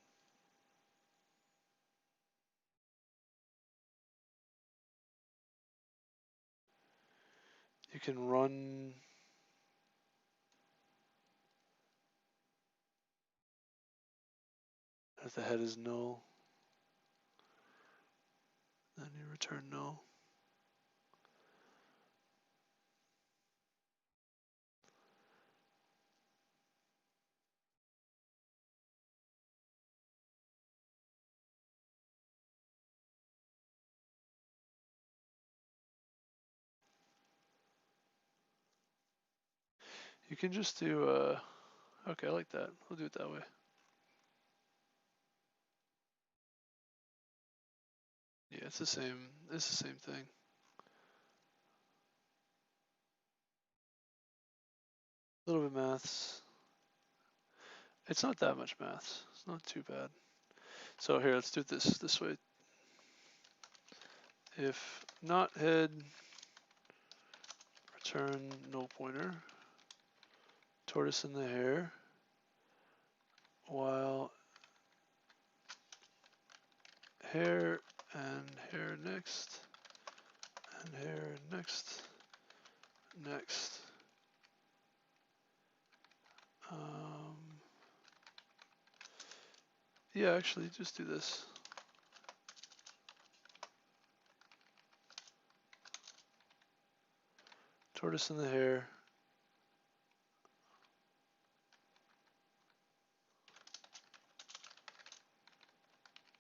You can run if the head is null, then you return null. You can just do, okay, I like that. We'll do it that way. Yeah, it's the same thing. A little bit maths. It's not that much maths. It's not too bad. So here, let's do it this way. If not head, return null pointer, tortoise in the hare, while hare and hare next, and hare next. Yeah, actually, just do this. Tortoise in the hare.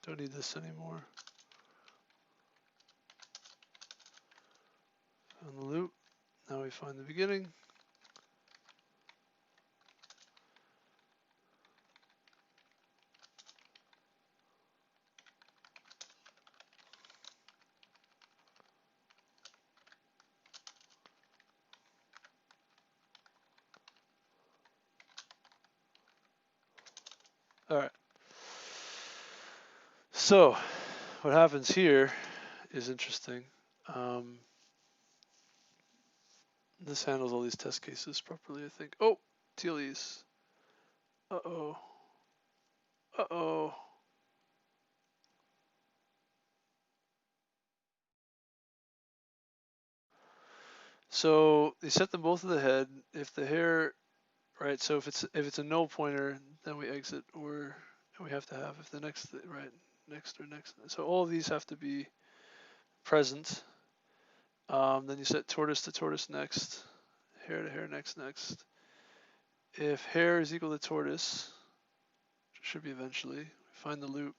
Don't need this anymore. On the loop. Now we find the beginning. All right. So what happens here is interesting. This handles all these test cases properly, I think. Oh, TLEs. Uh-oh. Uh-oh. So they set them both to the head. If the hare, right? So if it's a null pointer, then we exit, or we have to have if the next, right, next or next. So all of these have to be present. Then you set tortoise to tortoise next, hare to hare next. If hare is equal to tortoise, which should be eventually, find the loop.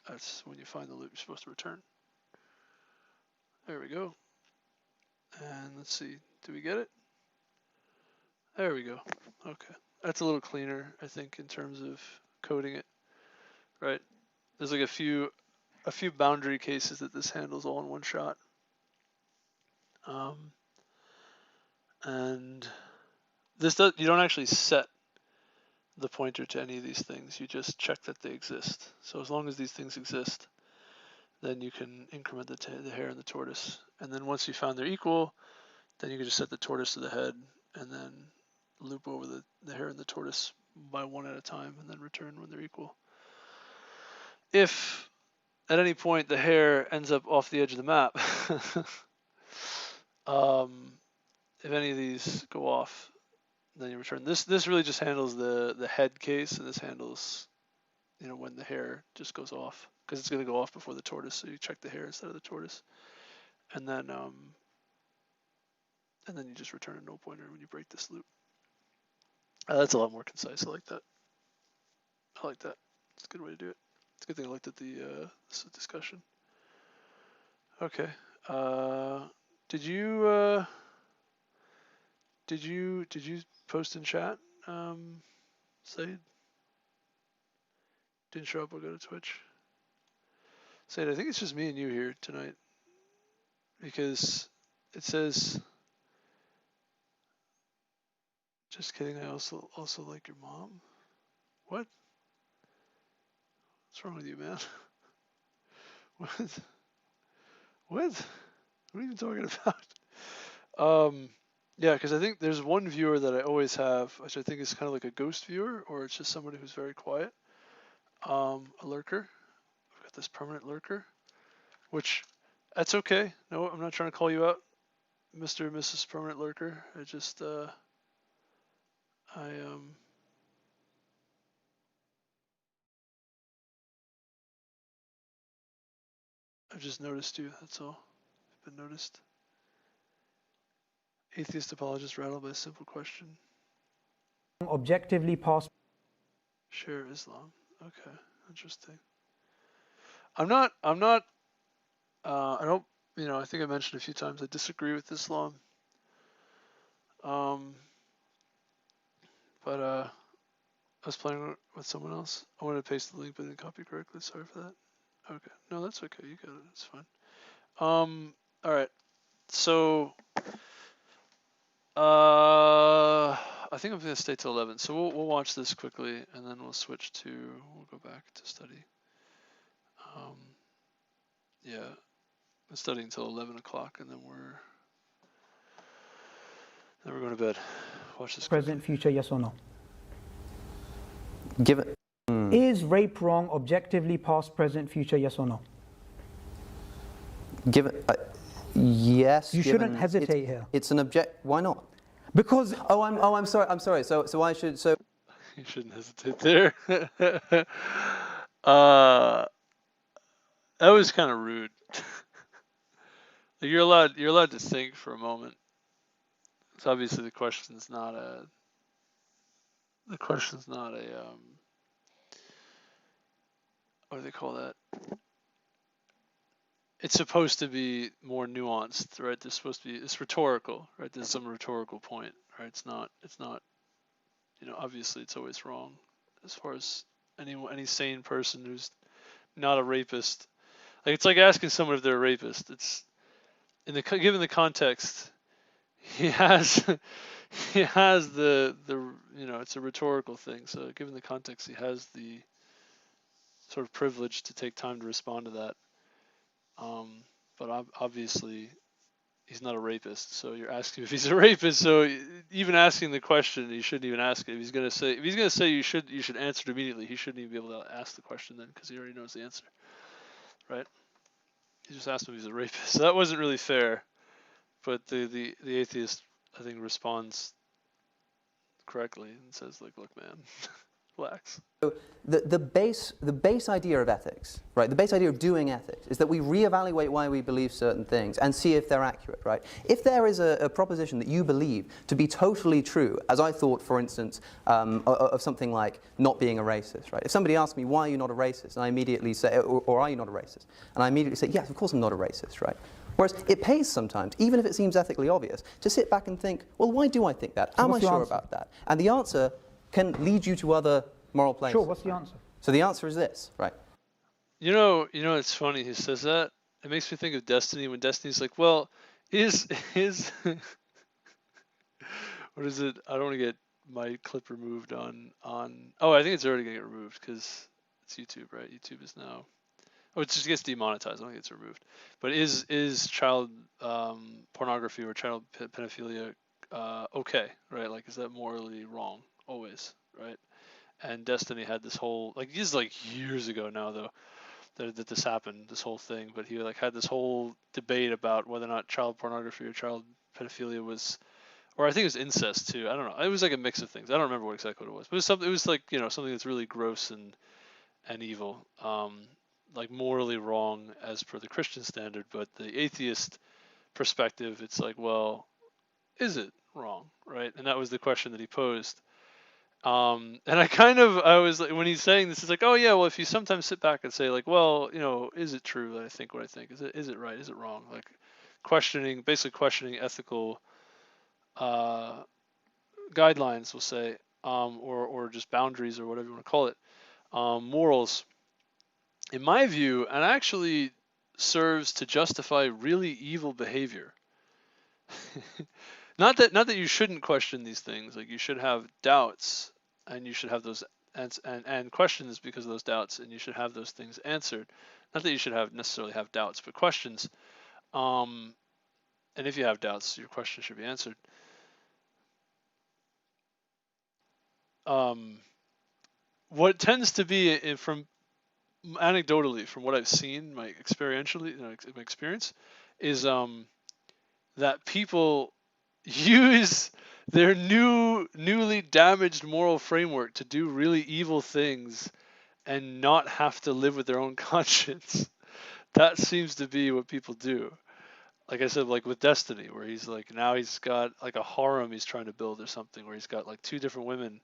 That's when you find the loop you're supposed to return. There we go. And let's see, do we get it? There we go. Okay. That's a little cleaner, I think, in terms of coding it, right? There's like a few boundary cases that this handles all in one shot. And this you don't actually set the pointer to any of these things. You just check that they exist. So as long as these things exist, then you can increment the hare and the tortoise. And then once you found they're equal, then you can just set the tortoise to the head and then loop over the hare and the tortoise by one at a time and then return when they're equal. If at any point the hare ends up off the edge of the map, if any of these go off, then you return. This really just handles the head case, and this handles when the hare just goes off, because it's going to go off before the tortoise. So you check the hare instead of the tortoise, and then you just return a null pointer when you break this loop. That's a lot more concise. I like that. It's a good way to do it. It's a good thing I looked at the discussion. Okay. Did you post in chat? Said didn't show up. I'll go to Twitch. Said I think it's just me and you here tonight, because it says. Just kidding. I also like your mom. What? What's wrong with you, man? What? What are you even talking about? Yeah, because I think there's one viewer that I always have, which I think is kind of like a ghost viewer, or it's just somebody who's very quiet. A lurker. I've got this permanent lurker, which that's okay. No, I'm not trying to call you out, Mr. and Mrs. Permanent Lurker. I just I've just noticed you. That's all. I've been noticed. Atheist apologist rattled by a simple question. Objectively pass. Share Islam. Okay, interesting. I don't. I think I mentioned a few times I disagree with Islam. But I was playing with someone else. I wanted to paste the link, but didn't copy correctly. Sorry for that. Okay, no, that's okay. You got it. It's fine. All right. So, I think I'm gonna stay till 11. So we'll watch this quickly, and then we'll go back to study. Yeah, I'm studying until 11 o'clock, and then we're going to bed. Watch this. Present, future, yes or no? Give it. Is rape wrong objectively, past, present, future, yes or no? Give it. Yes. You shouldn't hesitate here. It's an object. Why not? Because. I'm sorry. So I should. So. You shouldn't hesitate there. That was kind of rude. Like you're allowed to think for a moment. So obviously the question's not a what do they call that? It's supposed to be more nuanced, right? It's rhetorical, right? There's some rhetorical point, right? It's not, obviously it's always wrong as far as any sane person who's not a rapist. Like it's like asking someone if they're a rapist. It's given the context, he has the it's a rhetorical thing. So given the context, he has the sort of privilege to take time to respond to that. But obviously he's not a rapist. So you're asking if he's a rapist. So even asking the question, he shouldn't even ask it. If he's gonna say you should answer it immediately, he shouldn't even be able to ask the question then, because he already knows the answer, right? He just asked him if he's a rapist. So that wasn't really fair. But the atheist, I think, responds correctly and says, like, look, man, relax. So the base idea of ethics, right? The base idea of doing ethics is that we reevaluate why we believe certain things and see if they're accurate, right? If there is a proposition that you believe to be totally true, as I thought, for instance, of something like not being a racist, right? If somebody asks me, why are you not a racist? And I immediately say, or are you not a racist? And I immediately say, yes, of course I'm not a racist, right? Whereas it pays sometimes, even if it seems ethically obvious, to sit back and think, well, why do I think that? Am I sure about that? And the answer can lead you to other moral places. Sure, what's the answer? So the answer is this, right? It's funny he says that. It makes me think of Destiny, when Destiny's like, well, is what is it? I don't want to get my clip removed on I think it's already gonna get removed because it's YouTube, right? YouTube is now it just gets demonetized. I don't think it's removed. But is child pornography or child pedophilia okay, right? Like, is that morally wrong? Always, right? And Destiny had this whole, like, this is like years ago now though, that this happened, this whole thing. But he like had this whole debate about whether or not child pornography or child pedophilia was, or I think it was incest too. I don't know. It was like a mix of things. I don't remember exactly what it was. But it was something. It was like something that's really gross and and evil, like morally wrong as per the Christian standard, but the atheist perspective, it's like, well, is it wrong, right? And that was the question that he posed. And I was like, when he's saying this, it's like, oh yeah, well, if you sometimes sit back and say like, well, is it true that I think what I think? Is it right? Is it wrong? Like basically questioning ethical guidelines, we'll say, or just boundaries or whatever you want to call it, morals. In my view, and actually serves to justify really evil behavior. Not that you shouldn't question these things. Like you should have doubts, and you should have those and questions because of those doubts, and you should have those things answered. Not that you should necessarily have doubts, but questions. And if you have doubts, your question should be answered. What tends to be from anecdotally, from what I've seen, my experience, is that people use their newly damaged moral framework to do really evil things and not have to live with their own conscience. That seems to be what people do. Like I said, like with Destiny, where he's like, now he's got like a harem he's trying to build or something, where he's got like 2 different women,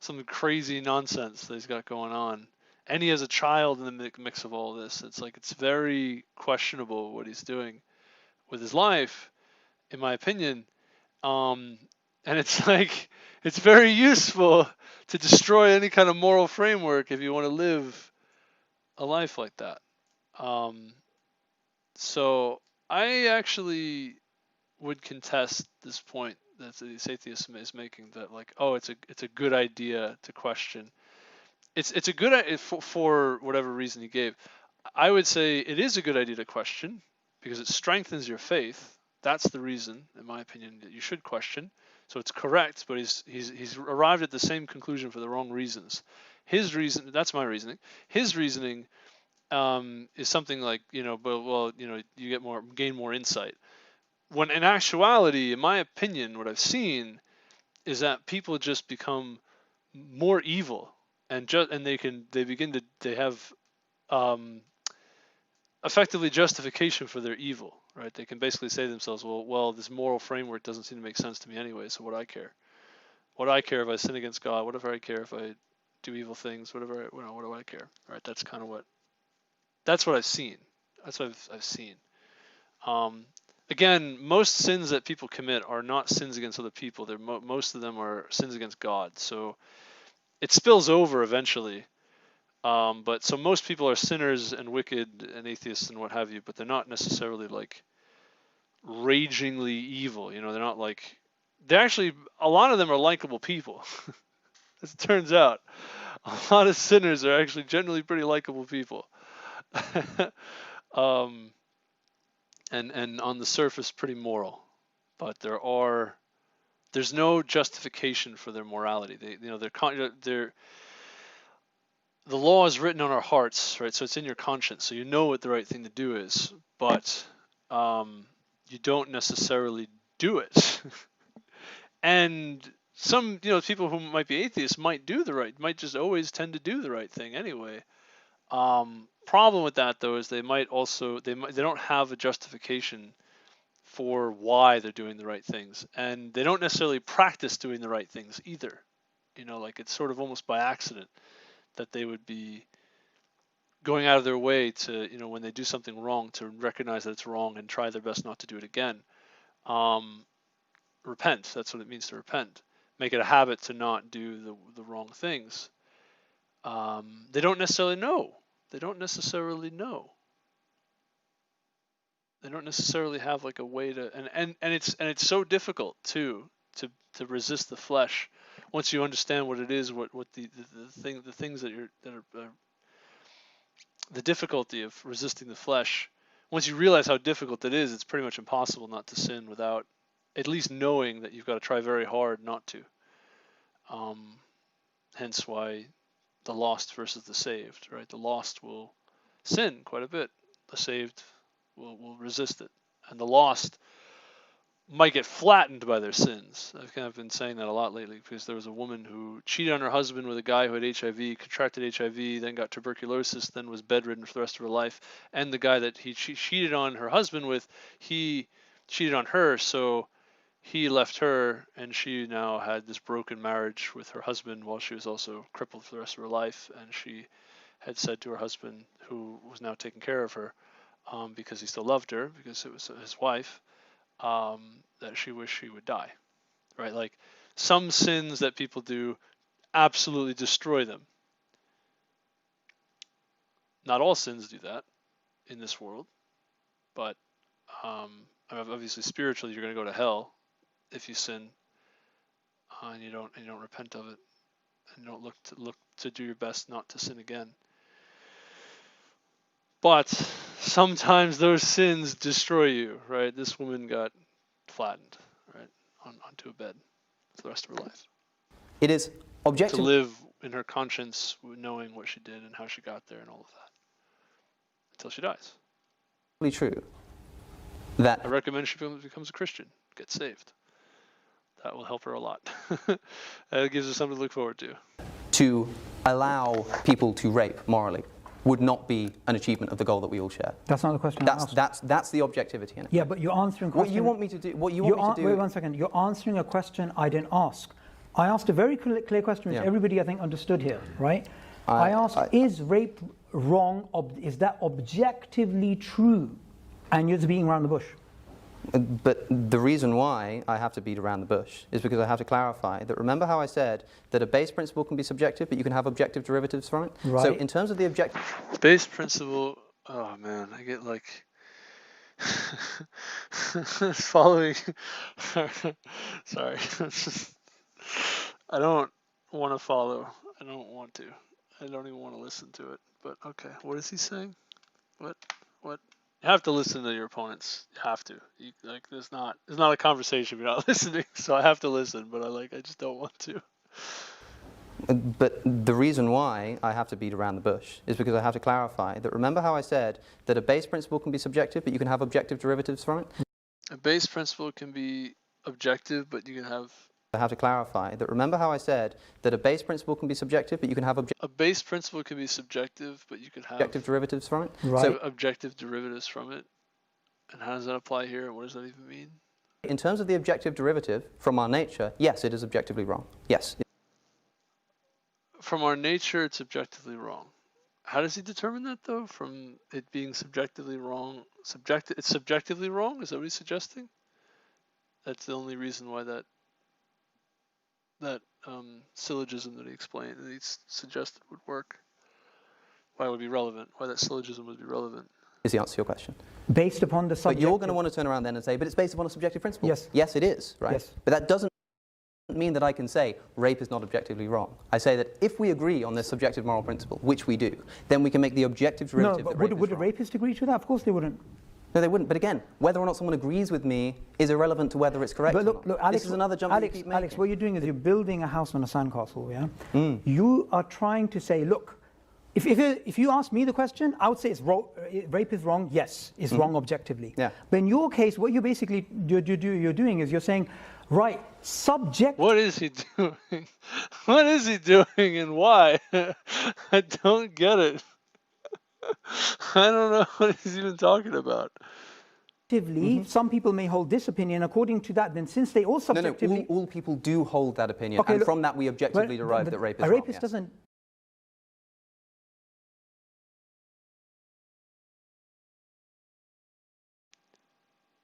some crazy nonsense that he's got going on. And he has a child in the mix of all this. It's like, it's very questionable what he's doing with his life, in my opinion. And it's like, it's very useful to destroy any kind of moral framework if you want to live a life like that. So I actually would contest this point that the atheism is making, that like, oh, it's a good idea to question. It's a good idea for whatever reason you gave. I would say it is a good idea to question because it strengthens your faith. That's the reason, in my opinion, that you should question. So it's correct, but he's arrived at the same conclusion for the wrong reasons. His reason, that's my reasoning. His reasoning is something like, you gain more insight. When in actuality, in my opinion, what I've seen is that people just become more evil, and they have effectively justification for their evil, right? They can basically say to themselves, well, this moral framework doesn't seem to make sense to me anyway, so what do I care? What do I care if I sin against God? Whatever I care if I do evil things? What do I care? Right? That's kind of that's what I've seen. That's what I've seen. Again, most sins that people commit are not sins against other people. Most of them are sins against God. So it spills over eventually. But so most people are sinners and wicked and atheists and what have you, but they're not necessarily like ragingly evil. They're not like, a lot of them are likable people. As it turns out, a lot of sinners are actually generally pretty likable people. And on the surface pretty moral, but there's no justification for their morality. The law is written on our hearts, right? So it's in your conscience, so you know what the right thing to do is, but you don't necessarily do it. And some, people who might be atheists might just always tend to do the right thing anyway. Problem with that though is they don't have a justification for why they're doing the right things, and they don't necessarily practice doing the right things either. Like it's sort of almost by accident that they would be going out of their way to, when they do something wrong, to recognize that it's wrong and try their best not to do it again. Repent. That's what it means to repent. Make it a habit to not do the wrong things. They don't necessarily know. They don't necessarily have like a way to, and it's so difficult too to resist the flesh once you understand what it is, what the things that are the difficulty of resisting the flesh. Once you realize how difficult it is, it's pretty much impossible not to sin without at least knowing that you've got to try very hard not to. Hence why the lost versus the saved, right? The lost will sin quite a bit. The saved will resist it. And the lost might get flattened by their sins. I've kind of been saying that a lot lately, because there was a woman who cheated on her husband with a guy who had HIV, contracted HIV, then got tuberculosis, then was bedridden for the rest of her life. And the guy that she cheated on her husband with, he cheated on her, so he left her, and she now had this broken marriage with her husband while she was also crippled for the rest of her life. And she had said to her husband, who was now taking care of her, because he still loved her, because it was his wife, that she wished she would die, right? Like, some sins that people do absolutely destroy them. Not all sins do that in this world, but obviously spiritually you're going to go to hell if you sin, and you don't repent of it, and you don't look to do your best not to sin again. But sometimes those sins destroy you, right? This woman got flattened, right, onto a bed for the rest of her life. It is objective to live in her conscience, knowing what she did and how she got there and all of that, until she dies. true that I recommend she becomes a Christian, get saved. That will help her a lot. It gives her something to look forward to allow people to rape morally would not be an achievement of the goal that we all share. That's not the question. That's the objectivity in it. Yeah, but you're answering a question. What you want me to do? Wait 1 second. You're answering a question I didn't ask. I asked a very clear question, which everybody I think understood here, right? I asked, is rape wrong? Is that objectively true? And you're just beating around the bush. But the reason why I have to beat around the bush is because I have to clarify that, remember how I said that a base principle can be subjective, but you can have objective derivatives from it? Right. So in terms of the objective... Base principle, oh man, I get like... following... Sorry. I don't want to follow. I don't want to. I don't even want to listen to it. But okay, what is he saying? What? You have to listen to your opponents. You have to. There's not a conversation if you're not listening. So I have to listen, but I just don't want to. But the reason why I have to beat around the bush is because I have to clarify that, remember how I said that a base principle can be subjective, but you can have objective derivatives from it? A base principle can be objective, but you can have... I have to clarify that, remember how I said that a base principle can be subjective, but you can have a base principle can be subjective, but you can have objective derivatives from it. Right. So objective derivatives from it. And how does that apply here? And what does that even mean? in terms of the objective derivative from our nature, yes, it is objectively wrong. Yes. From our nature, it's objectively wrong. How does he determine that, though? From it being subjectively wrong, it's subjectively wrong? Is that what he's suggesting? That's the only reason why that syllogism that he suggested would work. Why it would be relevant? Why that syllogism would be relevant? Is the answer to your question. Based upon the subject. But you're going to want to turn around then and say, but it's based upon a subjective principle. Yes. Yes, it is, right? Yes. But that doesn't mean that I can say rape is not objectively wrong. I say that if we agree on this subjective moral principle, which we do, then we can make the objective derivative No, but that would a rapist agree to that? Of course they wouldn't. No, they wouldn't. But again, whether or not someone agrees with me is irrelevant to whether it's correct But or not. look, Alex, this is another jump that you keep making. Alex, what you're doing is you're building a house on a sandcastle, yeah? You are trying to say, look, if you ask me the question, I would say rape is wrong. Yes, it's wrong objectively. Yeah. But in your case, what you're basically you're doing is you're saying, right, subject. What is he doing? What is he doing and why? I don't get it. I don't know what he's even talking about. Some people may hold this opinion. According to that, then since they all subjectively... No, all people do hold that opinion. Okay, and look, from that we objectively derive that rape is wrong. A rapist doesn't...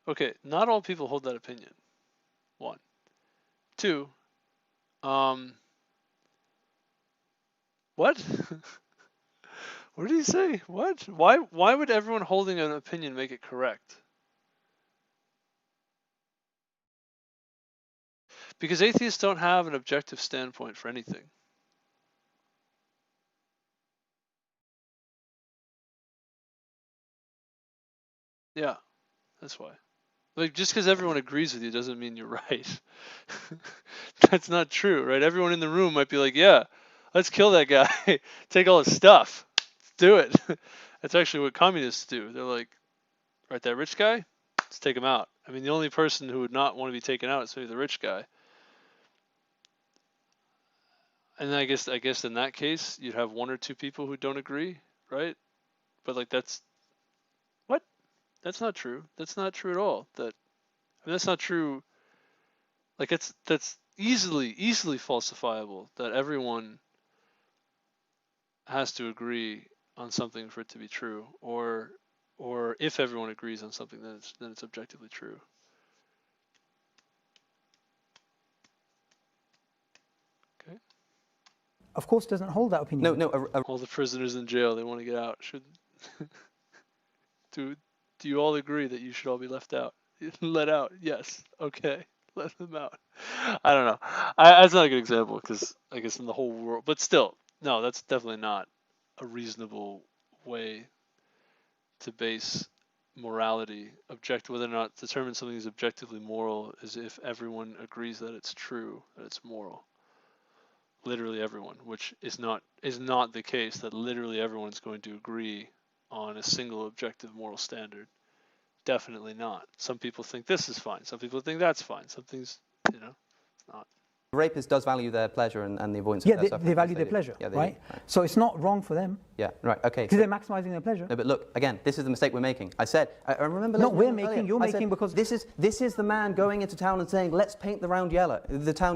Okay, not all people hold that opinion. 1. 2, what? What did he say? What? Why would everyone holding an opinion make it correct? Because atheists don't have an objective standpoint for anything. Yeah, that's why. Like, just because everyone agrees with you doesn't mean you're right. That's not true, right? Everyone in the room might be like, yeah, let's kill that guy. Take all his stuff. Let's do it. That's actually what communists do. They're like, right, that rich guy, let's take him out. I mean, the only person who would not want to be taken out is maybe the rich guy. And I guess in that case, you'd have one or two people who don't agree, right? But like that's what? That's not true. That's not true at all. That's not true. Like that's easily falsifiable. That everyone has to agree on something for it to be true, or if everyone agrees on something, then it's objectively true. Okay. Of course, doesn't hold that opinion. No. All the prisoners in jail, they want to get out. Do you all agree that you should all be left out? Let out? Yes. Okay. Let them out. I don't know. That's not a good example because I guess in the whole world, but still, no, that's definitely not a reasonable way to base morality. Whether or not determine something is objectively moral is if everyone agrees that it's true, that it's moral. Literally everyone, which is not the case. That literally everyone's going to agree on a single objective moral standard. Definitely not. Some people think this is fine. Some people think that's fine. Some things, not. The rapist does value their pleasure and the avoidance of their suffering. Yeah, they value their pleasure, right? So it's not wrong for them. Yeah, right, okay. Because they're maximizing their pleasure. No, but look, again, this is the mistake we're making. I said, I remember... No, we're making, you're making because... This is the man going into town and saying, let's paint the town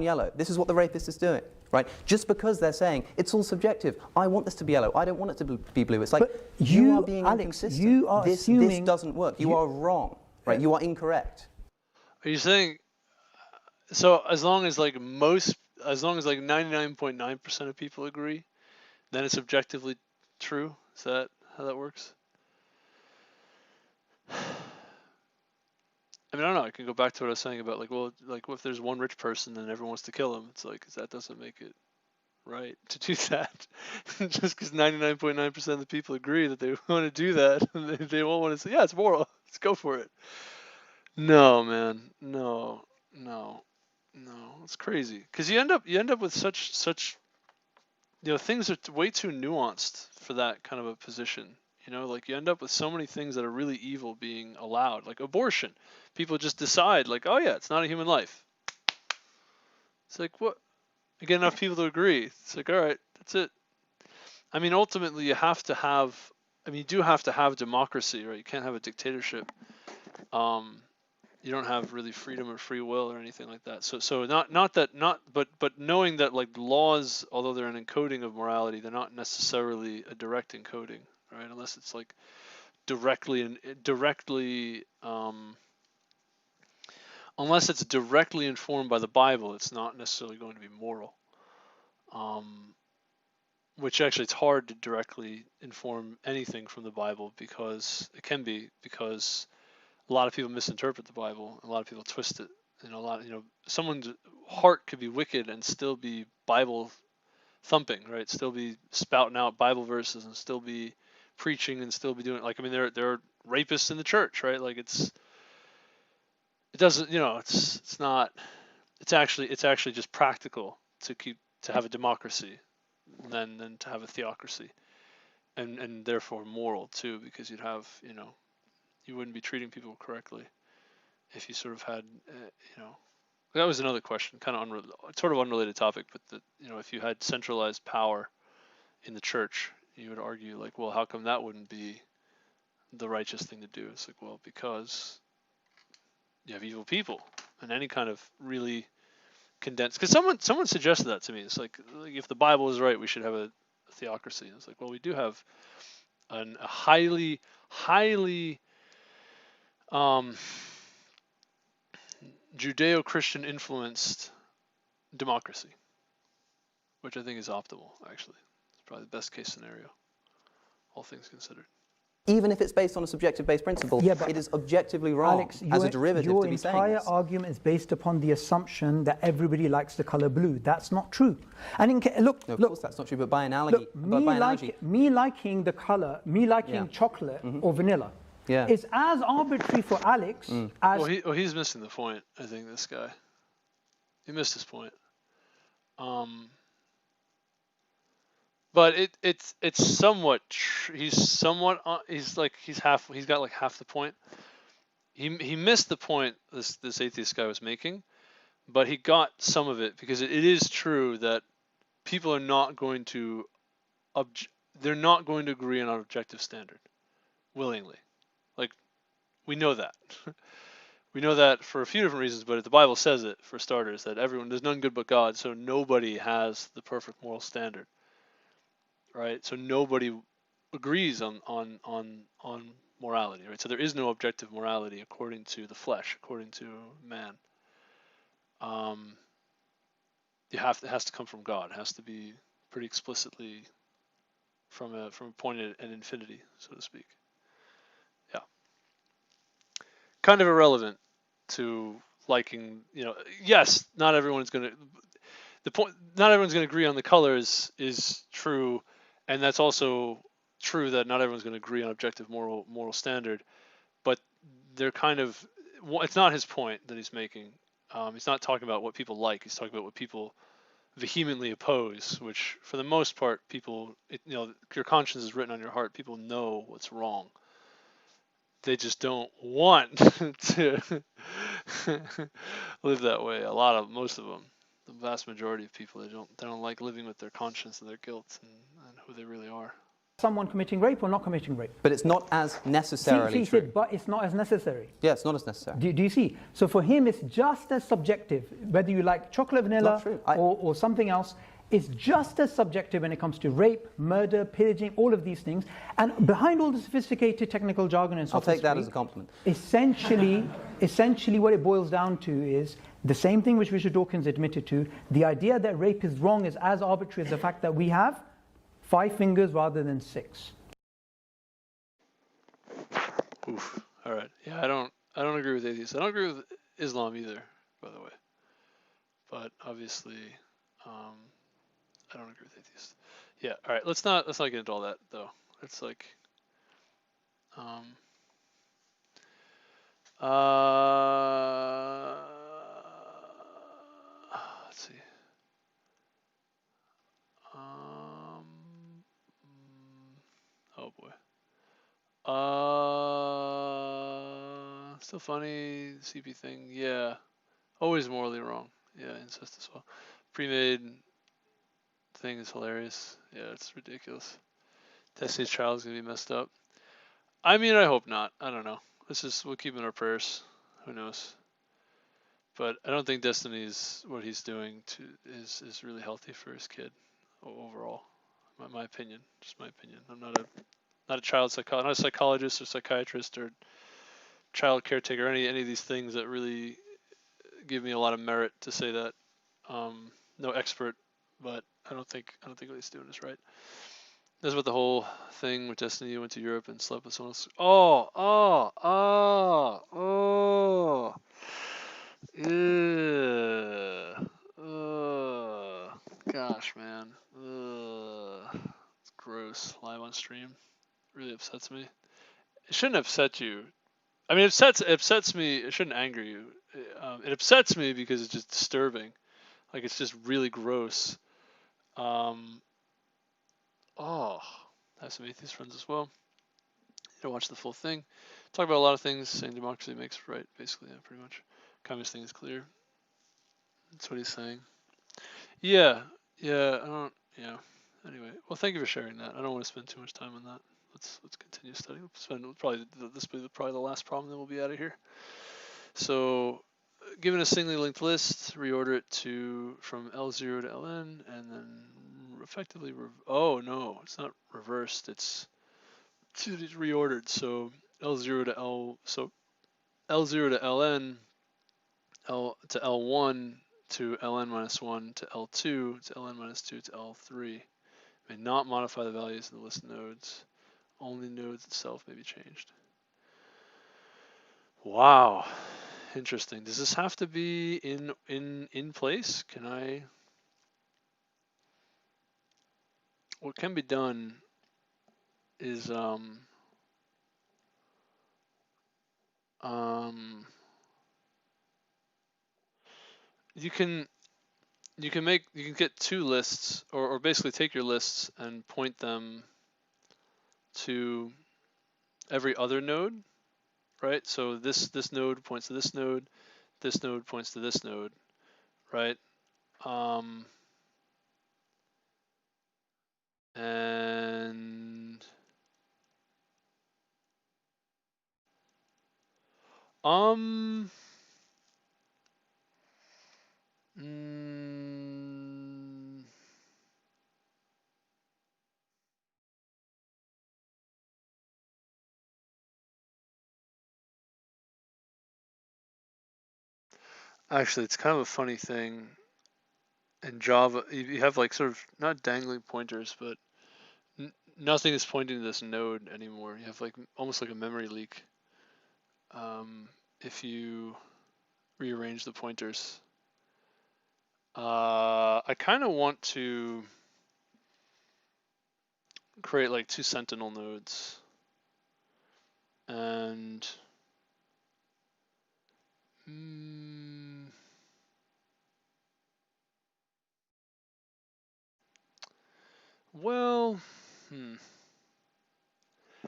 yellow. This is what the rapist is doing, right? Just because they're saying, it's all subjective. I want this to be yellow. I don't want it to be blue. It's like, but you are being Alex, inconsistent. You are assuming... This doesn't work. You are wrong, right? You are incorrect. Are you saying... So as long as 99.9% of people agree, then it's objectively true? Is that how that works? I mean, I don't know. I can go back to what I was saying about what if there's one rich person and everyone wants to kill him? It's like, that doesn't make it right to do that. Just because 99.9% of the people agree that they want to do that, and they won't want to say, yeah, it's moral. Let's go for it. No, man. No. It's crazy. Because you end up with such things are way too nuanced for that kind of a position. You end up with so many things that are really evil being allowed, like abortion. People just decide, oh yeah, it's not a human life. It's like, what? You get enough people to agree. It's like, all right, that's it. I mean, ultimately, you do have to have democracy, right? You can't have a dictatorship. You don't have really freedom or free will or anything like that. So but knowing that laws, although they're an encoding of morality, they're not necessarily a direct encoding, right? Unless it's unless it's directly informed by the Bible, it's not necessarily going to be moral. Which actually it's hard to directly inform anything from the Bible because a lot of people misinterpret the Bible. A lot of people twist it. Someone's heart could be wicked and still be Bible thumping, right? Still be spouting out Bible verses and still be preaching and still be doing there are rapists in the church, right? It's actually just practical to have a democracy than to have a theocracy, and therefore moral too, because you'd have you wouldn't be treating people correctly if you sort of had, that was another question, kind of unrelated topic, but if you had centralized power in the church, you would argue well, how come that wouldn't be the righteous thing to do? It's well, because you have evil people, and any kind of really condensed, because someone suggested that to me. It's like if the Bible is right, we should have a theocracy. And it's like, well, we do have a highly Judeo-Christian influenced democracy, which I think is optimal, actually. It's probably the best case scenario, all things considered. Even if it's based on a subjective-based principle, it is objectively wrong, Alex, as a derivative to be saying Your entire argument is based upon the assumption that everybody likes the color blue. That's not true. And look, of course that's not true, but by analogy... me liking the color, chocolate or vanilla is as arbitrary for Alex as... Well, he's missing the point, I think, this guy. He missed his point. But it's somewhat he's got half the point. he missed the point this atheist guy was making, but he got some of it, because it is true that people are not going to they're not going to agree on an objective standard willingly. Like, we know that. We know that for a few different reasons, but the Bible says it, for starters, that there's none good but God, so nobody has the perfect moral standard, right? So nobody agrees on morality, right? So there is no objective morality according to the flesh, according to man. It has to come from God. It has to be pretty explicitly from a point at infinity, so to speak. Yeah. Kind of irrelevant to liking, yes, not everyone's going to not everyone's going to agree on the colors is true, and that's also true that not everyone's going to agree on objective moral standard, but they're kind of, it's not his point that he's making. He's not talking about what people like. He's talking about what people vehemently oppose, which for the most part, people, your conscience is written on your heart. People know what's wrong. They just don't want to live that way. Most of them, the vast majority of people, they don't like living with their conscience and their guilt and who they really are. Someone committing rape or not committing rape. But it's not as necessarily true. Said, but it's not as necessary. Yeah, it's not as necessary. Do you see? So for him, it's just as subjective. Whether you like chocolate vanilla or something else, it's just as subjective when it comes to rape, murder, pillaging, all of these things. And behind all the sophisticated technical jargon and sophistry, I'll take that as a compliment. Essentially what it boils down to is the same thing which Richard Dawkins admitted to. The idea that rape is wrong is as arbitrary as the fact that we have 5 fingers rather than 6. Oof. All right. Yeah, I don't agree with atheists. I don't agree with Islam either, by the way. But obviously, I don't agree with atheists. Yeah. All right. Let's not get into all that though. It's like, let's see. Oh boy. Still funny, CP thing. Yeah. Always morally wrong. Yeah, incest as well. Pre-made thing is hilarious. Yeah, it's ridiculous. Destiny's Child is gonna be messed up. I mean, I hope not. I don't know. We'll keep in our prayers. Who knows? But I don't think Destiny's, what he's doing is really healthy for his kid overall. My opinion, just my opinion. I'm not a not a psychologist or psychiatrist or child caretaker, any of these things that really give me a lot of merit to say that. No expert, but I don't think what he's doing is right. That's what the whole thing with Destiny. Went to Europe and slept with someone else. Gosh, man. It's gross. Live on stream. Really upsets me. It shouldn't upset you. I mean, it upsets me. It shouldn't anger you. It upsets me because it's just disturbing. Like, it's just really gross. I have some atheist friends as well. You know, watch the full thing. Talk about a lot of things, saying democracy makes right, basically, yeah, pretty much. Communist thing is clear. That's what he's saying. Yeah. Anyway, well, thank you for sharing that. I don't want to spend too much time on that. Let's continue studying. This will be probably the last problem, then we'll be out of here. So, given a singly linked list, reorder it from L0 to Ln, and then effectively no, it's not reversed. It's reordered. So L0 to L. So L0 to Ln, L to L1 to Ln minus 1 to L2 to Ln minus 2 to L3. May not modify the values in the list nodes. Only nodes itself may be changed. Wow, interesting. Does this have to be in place? Can I? What can be done is you can get 2 lists, or basically take your lists and point them to every other node, right? So this node points to this node points to this node, right? And actually, it's kind of a funny thing. In Java, you have like sort of not dangling pointers, but nothing is pointing to this node anymore. You have like almost like a memory leak if you rearrange the pointers. I kind of want to create like 2 Sentinel nodes, and well,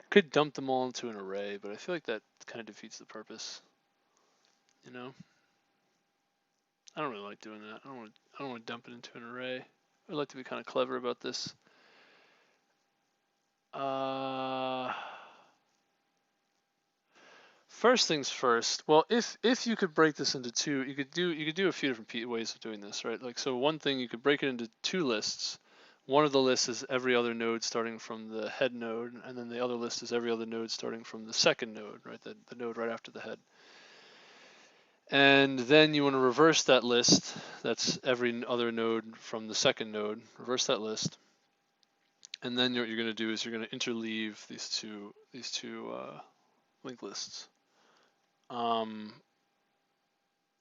could dump them all into an array, but I feel like that kind of defeats the purpose. You know, I don't really like doing that. I don't want to dump it into an array. I'd like to be kind of clever about this. First things first. Well, if you could break this into 2, you could do a few different ways of doing this, right? Like, so one thing, you could break it into 2 lists. One of the lists is every other node starting from the head node, and then the other list is every other node starting from the second node, right? The node right after the head. And then you want to reverse that list. That's every other node from the second node. Reverse that list. And then what you're going to do is you're going to interleave these two linked lists. And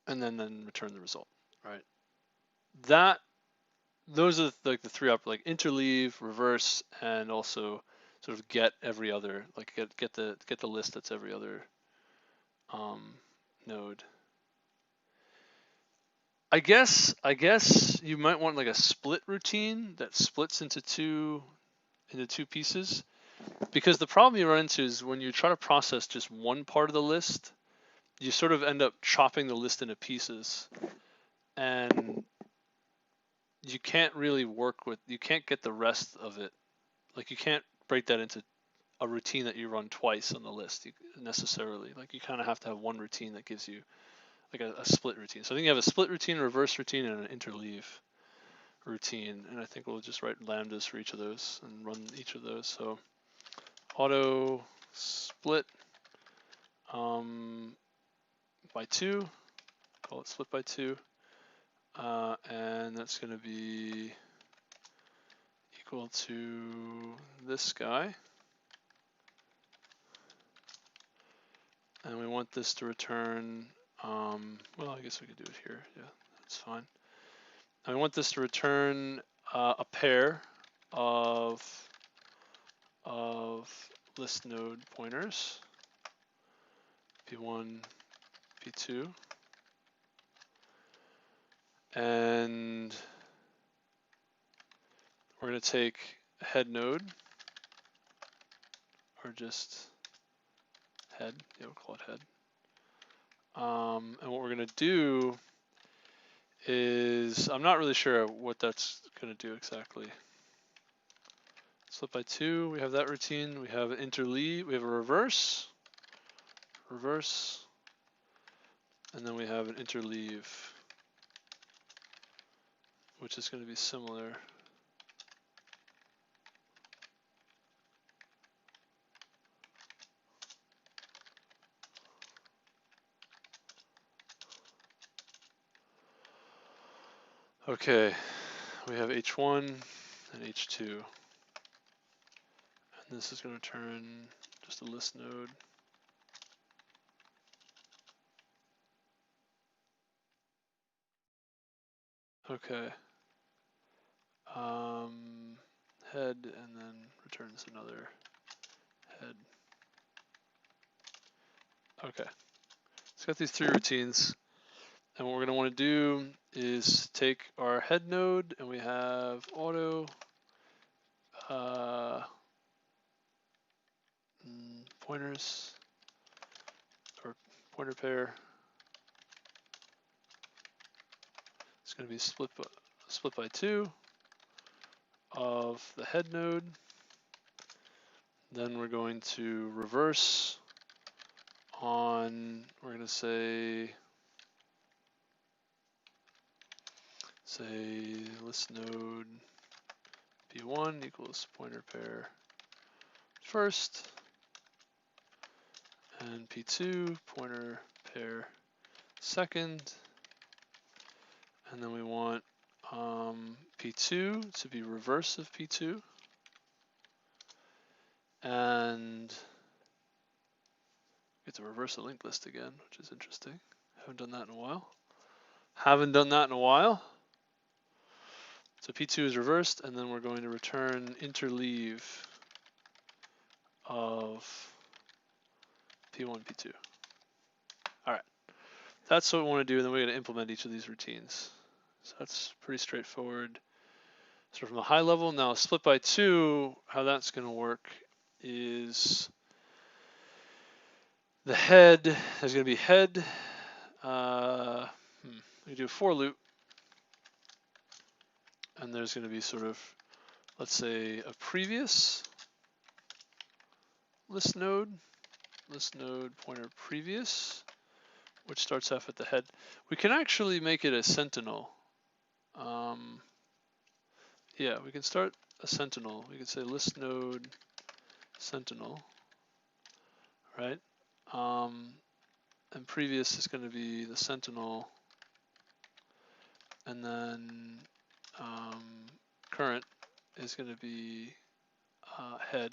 then return the result, right? Those are like the 3 like interleave, reverse, and also sort of get every other, like get the list that's every other node. I guess you might want like a split routine that splits into two pieces, because the problem you run into is when you try to process just one part of the list, you sort of end up chopping the list into pieces, and you can't really you can't get the rest of it. Like, you can't break that into a routine that you run twice on the list necessarily. Like, you kind of have to have one routine that gives you like a split routine. So I think you have a split routine, a reverse routine, and an interleave routine. And I think we'll just write lambdas for each of those and run each of those. So auto split by 2, call it split by 2, and that's going to be equal to this guy. And we want this to return, well, I guess we could do it here. Yeah, that's fine. And we want this to return a pair of list node pointers, P1, P2. And we're going to take a head node, or just head, yeah, we'll call it head. And what we're going to do is, I'm not really sure what that's going to do exactly. Split by 2, we have that routine. We have an interleave, we have a reverse, and then we have an interleave, which is going to be similar. Okay, we have H1 and H2. And this is going to turn just a list node. Okay. Head, and then returns another head. Okay. It's got these 3 routines. And what we're going to want to do is take our head node, and we have auto pointers pointer pair. It's going to be split by 2 of the head node. Then we're going to reverse on, we're going to say list node p1 equals pointer pair first, and p2 pointer pair second, and then we want p2 to be reverse of p2, and get to reverse the linked list again, which is interesting. Haven't done that in a while. So P2 is reversed, and then we're going to return interleave of P1, P2. All right, that's what we want to do, and then we're going to implement each of these routines. So that's pretty straightforward. So from a high level, now split by 2, how that's going to work is the head is going to be head. We do a for loop, and there's going to be sort of, let's say, a previous list node pointer previous, which starts off at the head. We can actually make it a Sentinel. Yeah, we can start a Sentinel. We can say list node Sentinel, right? And previous is going to be the Sentinel, and then current is going to be head,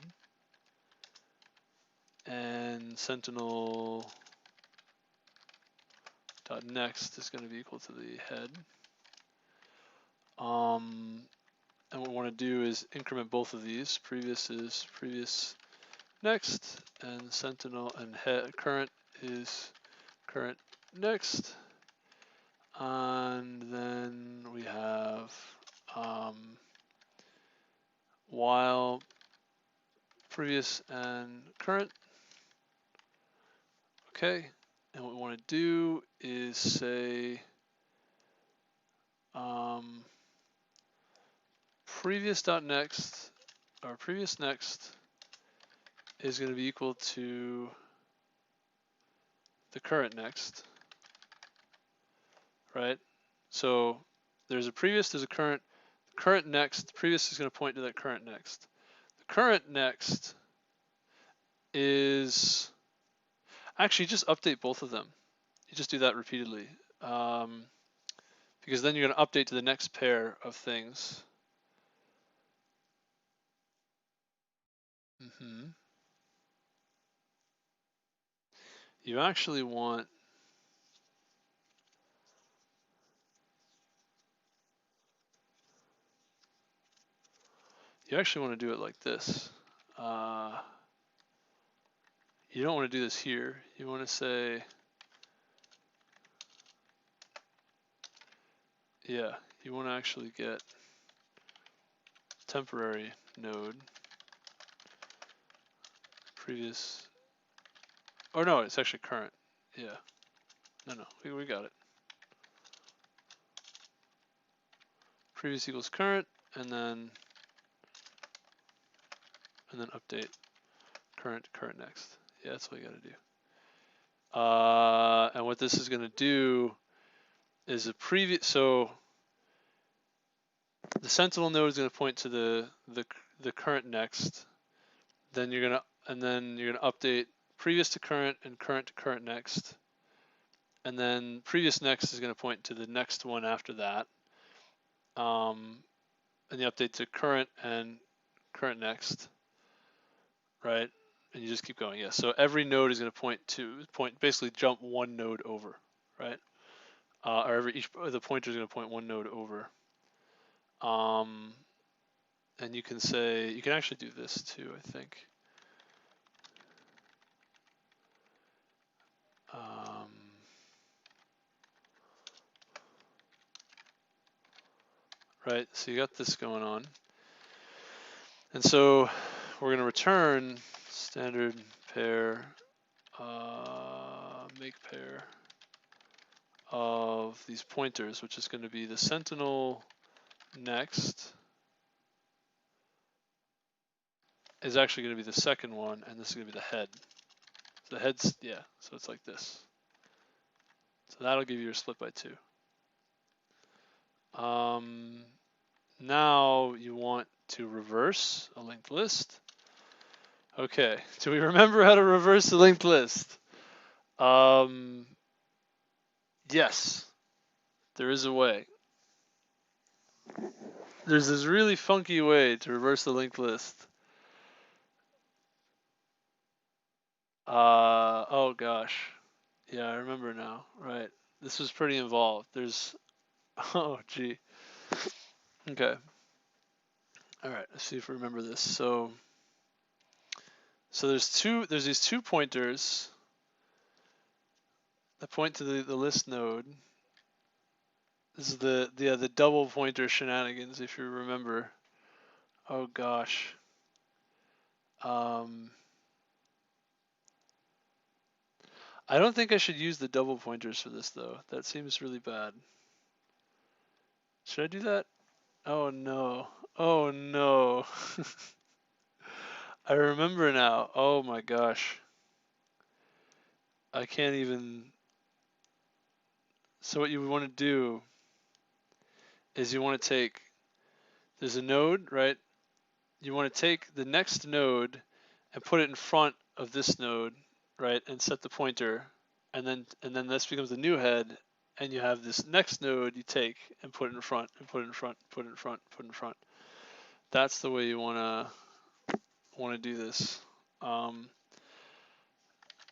and Sentinel dot next is going to be equal to the head. And what we want to do is increment both of these. Previous is previous next, and Sentinel and head current is current next. And then we have while previous and current. Okay, and what we want to do is say previous.next, or previous next is going to be equal to the current next, right? So there's a previous, there's a current. Current next, previous is going to point to that current next. The current next is, actually just update both of them. You just do that repeatedly. Because then you're going to update to the next pair of things. You actually want to do it like this. You don't want to do this here. You want to say, yeah, you want to actually get temporary node, previous, or no, it's actually current. Yeah, no, we got it. Previous equals current, and then update current next. Yeah, that's what you got to do. And what this is going to do is a previous. So the Sentinel node is going to point to the current next. Then you're going to update previous to current and current to current next. And then previous next is going to point to the next one after that. And the update to current and current next, right? And you just keep going. Yeah. So every node is going to basically jump one node over, right? Or the pointer is going to point one node over. And you can actually do this too, I think. Right, so you got this going on. And so we're going to return standard pair, make pair. these pointers, which is going to be the Sentinel next is actually going to be the second one, and this is going to be the head. So the head's, yeah, so it's like this. So that'll give you your split by 2. Now you want to reverse a linked list. Okay, do we remember how to reverse a linked list? Yes, there is a way. There's this really funky way to reverse the linked list. Oh gosh. Yeah, I remember now. Right. This was pretty involved. There's, oh gee. Okay. All right, let's see if we remember this. So there's these 2 pointers that point to the list node. This is the double pointer shenanigans, if you remember. Oh gosh. I don't think I should use the double pointers for this though. That seems really bad. Should I do that? Oh no. Oh no. I remember now. Oh my gosh. I can't even. So what you want to do is you want to take, there's a node, right? You want to take the next node and put it in front of this node, right? And set the pointer, and then this becomes the new head, and you have this next node you take and put it in front, and put it in front, put it in front, put it in front. That's the way you want to do this.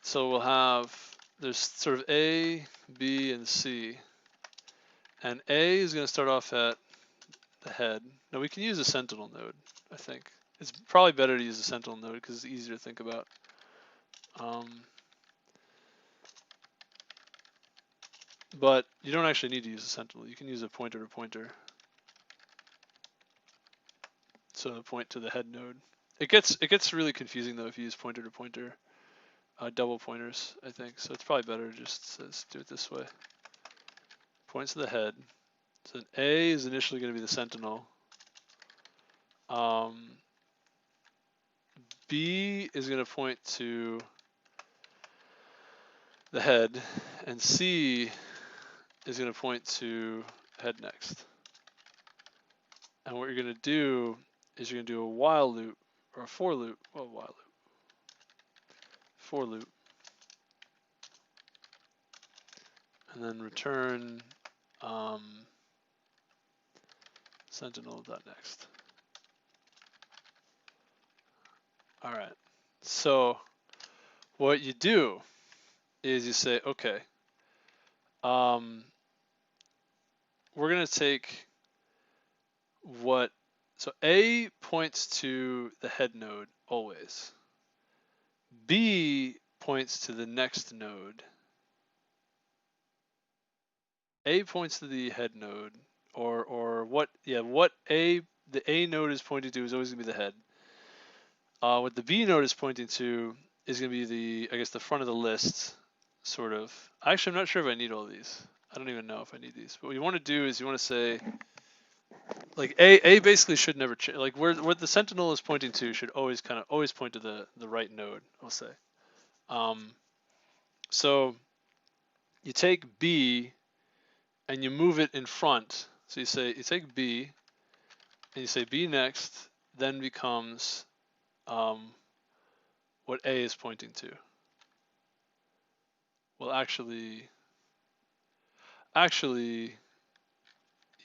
So we'll have, there's sort of A, B, and C. And A is going to start off at the head. Now we can use a Sentinel node, I think. It's probably better to use a Sentinel node because it's easier to think about. But you don't actually need to use a Sentinel. You can use a pointer to pointer. So point to the head node. It gets really confusing though if you use pointer to pointer, double pointers, I think. So it's probably better just to do it this way. Points to the head. So an A is initially going to be the Sentinel. B is going to point to the head, and C is going to point to head next. And what you're going to do is you're going to do a while loop, or a for loop, well, while loop, for loop, and then return Sentinel.next. All right, so what you do is you say, okay, we're going to take what, so A points to the head node always. B points to the next node. A points to the head node, or what the A node is pointing to is always going to be the head. What the B node is pointing to is going to be I guess the front of the list, sort of. Actually, I'm not sure if I need all these. I don't even know if I need these. But what you want to do is you want to say, like A basically should never change. Like where the Sentinel is pointing to should always point to the right node, I'll say. So you take B and you move it in front. So you take B and you say B next, then becomes what A is pointing to. Well, actually,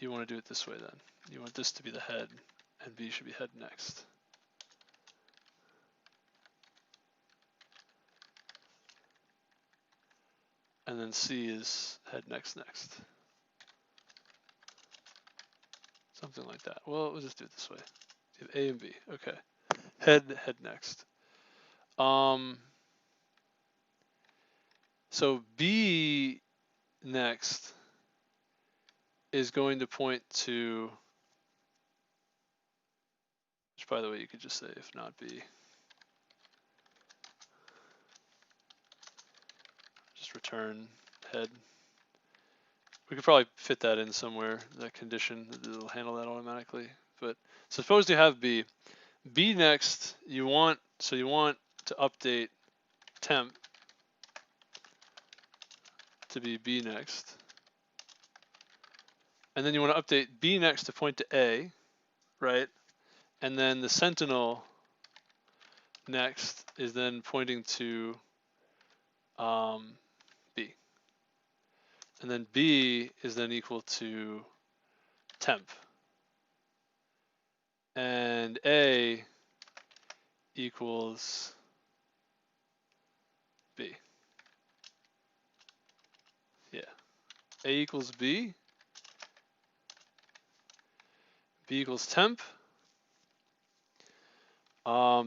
you want to do it this way then. You want this to be the head, and B should be head next. And then C is head next. Something like that. Well, we'll just do it this way. You have A and B. Okay. Head next. So B next is going to point to, which by the way, you could just say if not B. Just return head, We could probably fit that in somewhere, that condition, it'll handle that automatically. But suppose you have B. B next, you want to update temp to be B next. And then you want to update B next to point to A, right? And then the Sentinel next is then pointing to B. And then B is then equal to temp. And A equals B. Yeah. A equals B. B equals temp.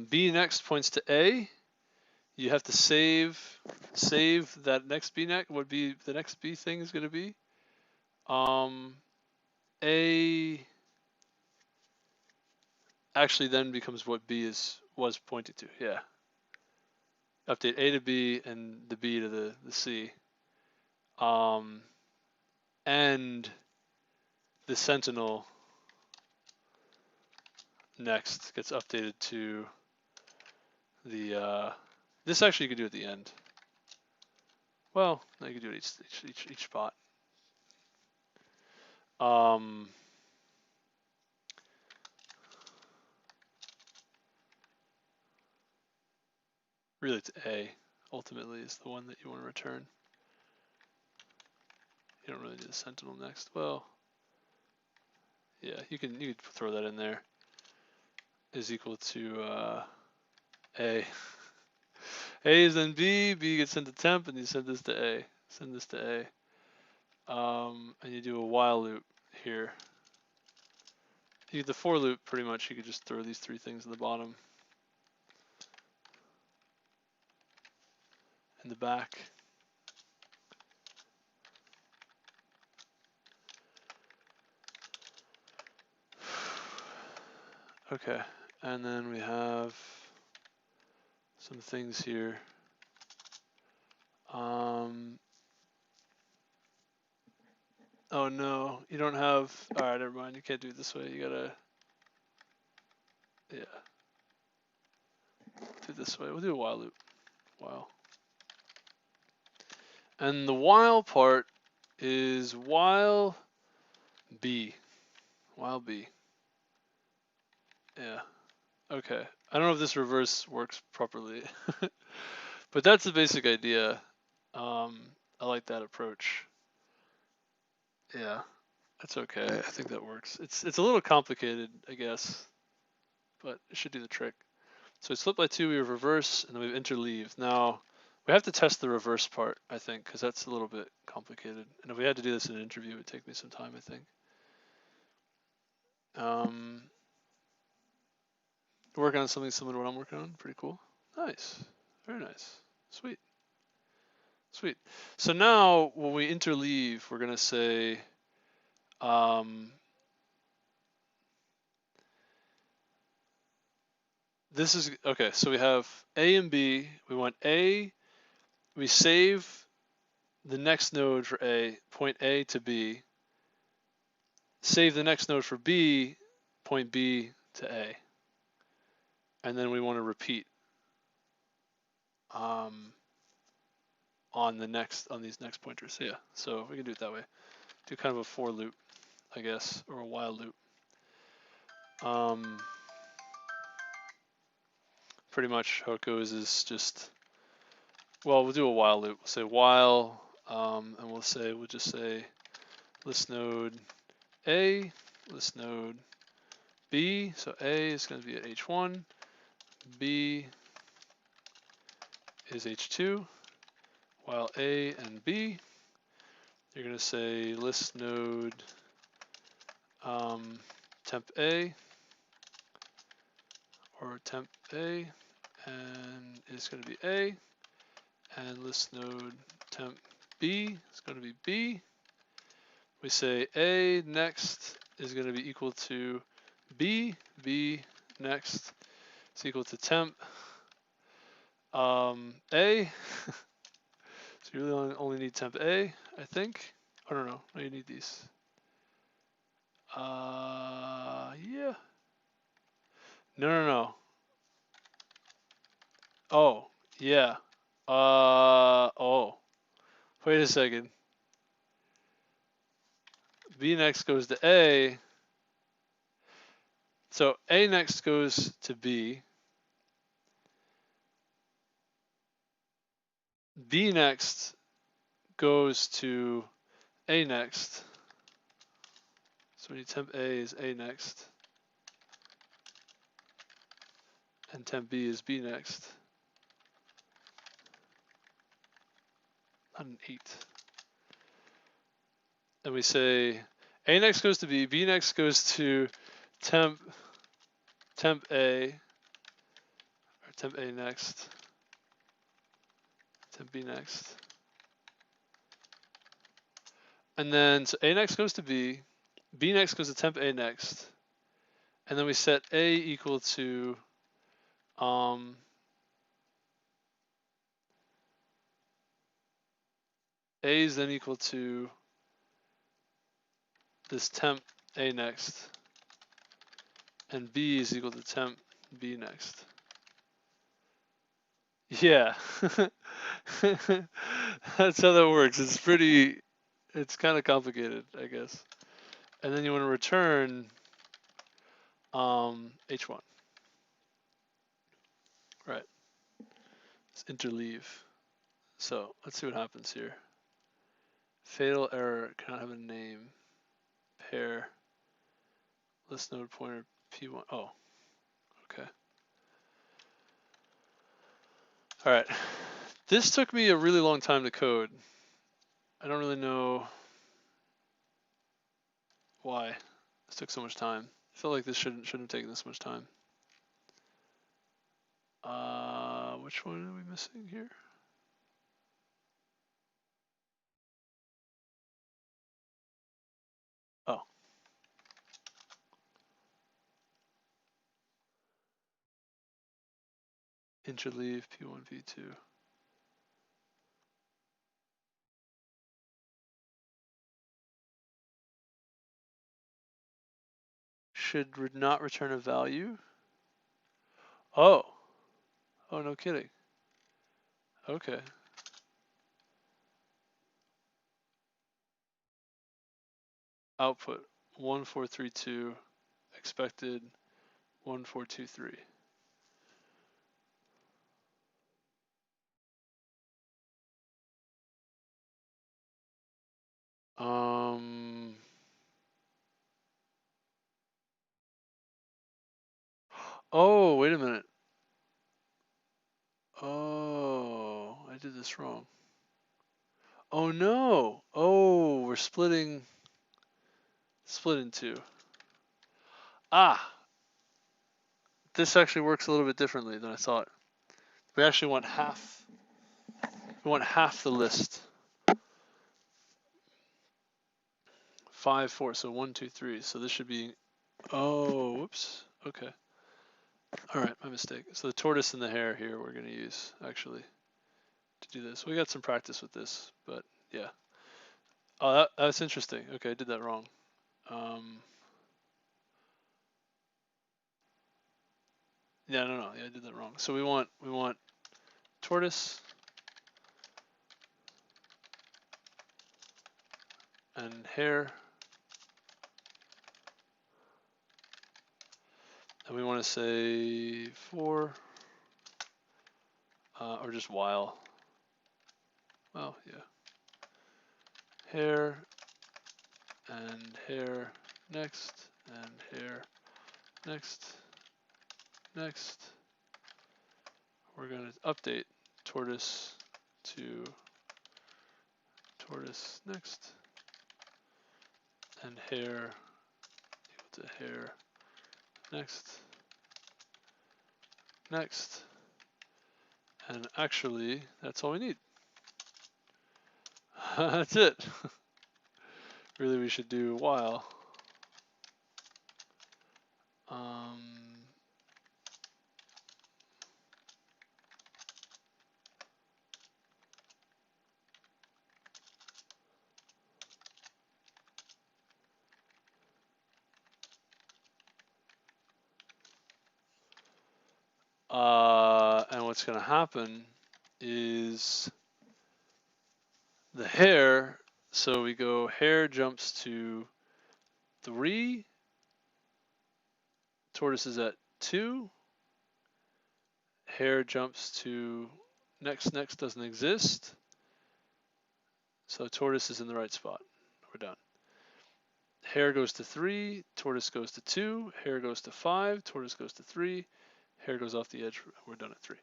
B next points to A. You have to save that next B next. What be the next B thing is going to be? A actually then becomes what B was pointing to. Yeah. Update A to B and the B to the C. And the Sentinel next gets updated to the this actually you could do at the end. Well, no, you could do it each spot. Really it's A ultimately is the one that you want to return. You don't really need the Sentinel next. Well, yeah, you could throw that in there. Is equal to A. A is then B, B gets sent to temp, and you send this to A. Send this to A. And you do a while loop here. The for loop, pretty much, you could just throw these three things in the bottom. In the back. Okay, and then we have some things here. Oh no, you don't have, all right, never mind, you can't do it this way, you gotta, yeah. Do it this way, we'll do a while loop, while. And the while part is while B, while B. Yeah, okay. I don't know if this reverse works properly, but that's the basic idea. I like that approach. Yeah, that's okay. I think that works. It's a little complicated, I guess, but it should do the trick. So we split by 2, we have reverse, and then we have interleave. Now, we have to test the reverse part, I think, because that's a little bit complicated. And if we had to do this in an interview, it would take me some time, I think. Working on something similar to what I'm working on. Pretty cool. Nice. Very nice. Sweet. Sweet. So now, when we interleave, we're going to say, this is, okay, so we have A and B. We want A, we save the next node for A, point A to B. Save the next node for B, point B to A. And then we want to repeat on these next pointers. So yeah, so we can do it that way. Do kind of a for loop, I guess, or a while loop. Pretty much how it goes is just, well, we'll do a while loop. We'll say while, and we'll just say list node A, list node B. So A is going to be at H1, B is H2, while A and B, you're going to say list node temp A, or temp A, and it's going to be A, and list node temp B is going to be B. We say A next is going to be equal to B, B next is equal to temp A. So you really only need temp A, I think. I don't know. No, you need these. Yeah. No. Oh, yeah. Oh. Wait a second. B next goes to A. So A next goes to B. B next goes to A next. So we need temp A is A next. And temp B is B next. Not an 8. And we say A next goes to B, B next goes to temp A, or temp A next, temp B next. And then so A next goes to B, B next goes to temp A next. And then we set A equal to A is then equal to this temp A next, and B is equal to temp B next. Yeah, that's how that works. It's kind of complicated, I guess. And then you want to return H1. Right, it's interleave. So let's see what happens here. Fatal error cannot have a name. Pair list node pointer P1. Oh, okay. All right. This took me a really long time to code. I don't really know why this took so much time. I feel like this shouldn't have taken this much time. Which one are we missing here? Oh. Interleave P1, P2. Should not return a value. Oh. Oh, no kidding. Okay. Output 1432, expected 1423. Oh, wait a minute. Oh, I did this wrong. Oh no. Oh, we're split in two. Ah, this actually works a little bit differently than I thought. We actually want half. We want half the list. 5, 4. So 1, 2, 3. So this should be. Oh, whoops. Okay. All right, my mistake. So the tortoise and the hare here we're going to use actually to do this. We got some practice with this, but yeah. Oh, that's interesting. Okay, I did that wrong. Yeah, no. Yeah, I did that wrong. So we want tortoise and hare, and we want to say for, or just while. Well, yeah. Hare and hare next, and hare next. We're going to update tortoise to tortoise next, and hare equal to hare next. And actually, that's all we need. That's it. Really, we should do while. And what's going to happen is the hare, so we go hare jumps to 3, tortoise is at 2, hare jumps to next doesn't exist, so tortoise is in the right spot. We're done. Hare goes to 3, tortoise goes to 2, hare goes to 5, tortoise goes to 3, hare goes off the edge, we're done at 3.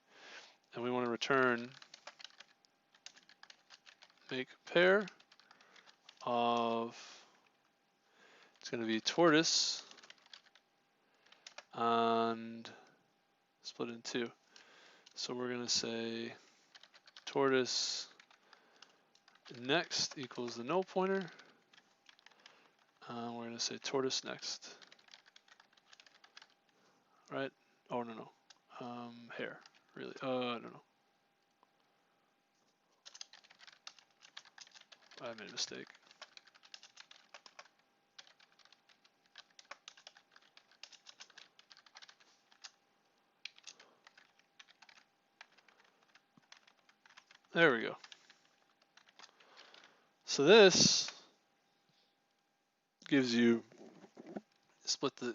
And we want to return make pair of, it's going to be tortoise and split in 2. So we're going to say tortoise next equals the null pointer. We're going to say tortoise next. Right? Oh, no. Hare. Really? I don't know. I made a mistake. There we go. So this gives you split the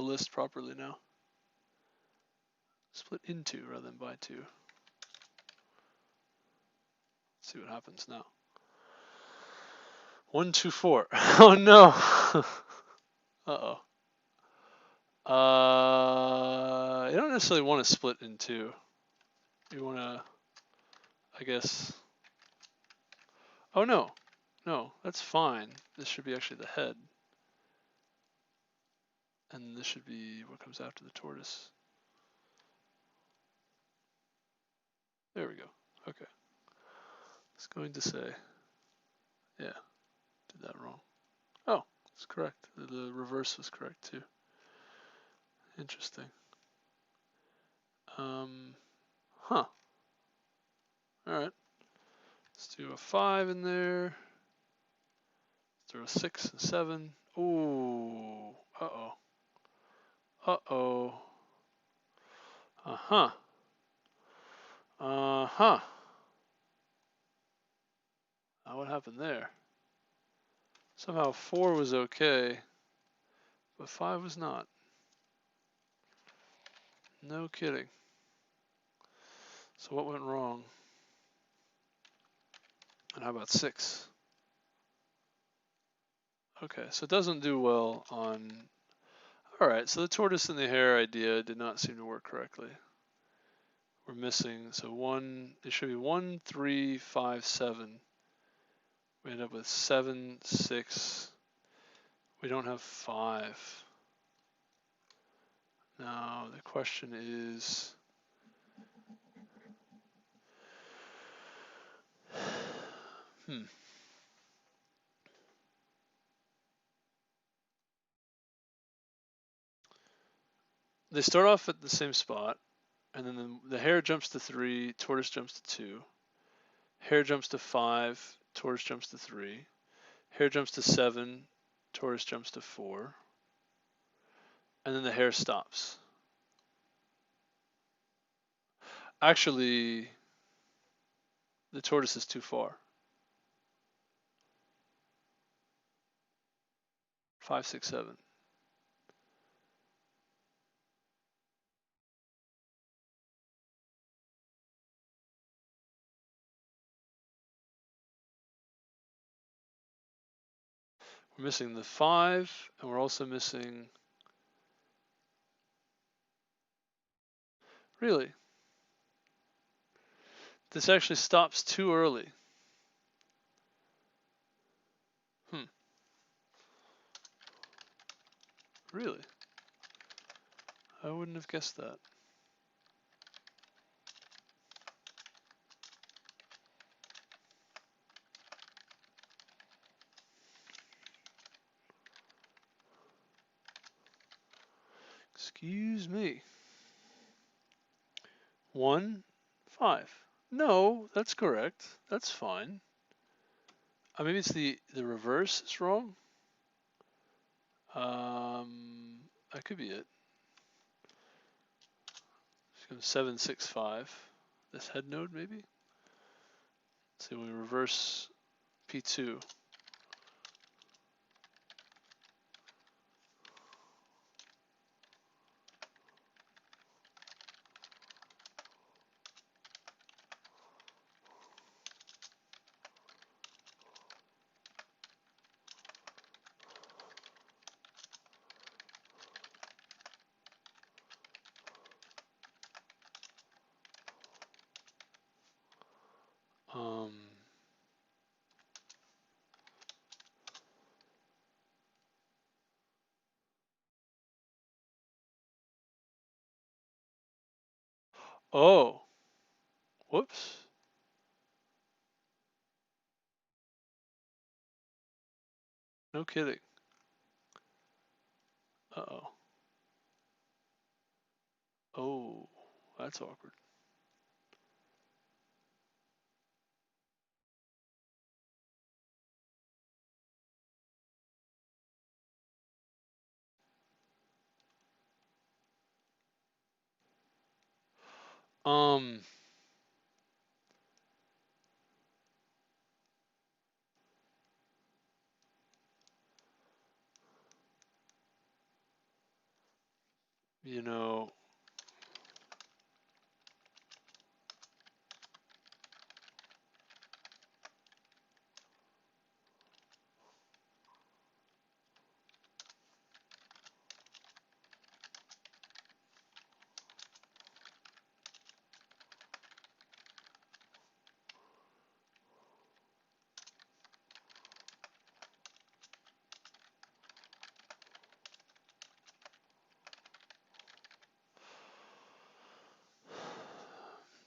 list properly now. Split into rather than by 2. Let's see what happens now. 1, 2, 4. Oh no. Uh-oh. You don't necessarily want to split in 2. You want to, I guess. Oh no. No, that's fine. This should be actually the head. And this should be what comes after the tortoise. There we go. Okay. It's going to say, yeah, did that wrong. Oh, it's correct. The reverse was correct too. Interesting. Huh. Alright. Let's do a 5 in there. Let's throw a 6 and 7. Ooh. Uh-oh. Uh-oh. Uh-huh. Uh-huh. Now what happened there? Somehow 4 was okay, but 5 was not. No kidding. So what went wrong? And how about 6? Okay, so it doesn't do well on... Alright, so the tortoise and the hare idea did not seem to work correctly. We're missing, so 1, it should be 1, 3, 5, 7. We end up with 7, 6. We don't have 5. Now the question is... They start off at the same spot, and then the hare jumps to 3, tortoise jumps to 2. Hare jumps to 5, tortoise jumps to 3. Hare jumps to 7, tortoise jumps to 4. And then the hare stops. Actually, the tortoise is too far. 5, 6, 7. We're missing the 5, and we're also missing... Really? This actually stops too early. Really? I wouldn't have guessed that. Excuse me. 1, 5. No, that's correct. That's fine. Maybe it's the reverse is wrong. That could be it. becomes 765. This head node maybe. Let's see when we reverse P2. Oh, whoops. No kidding. Uh-oh. Oh, that's awkward. You know,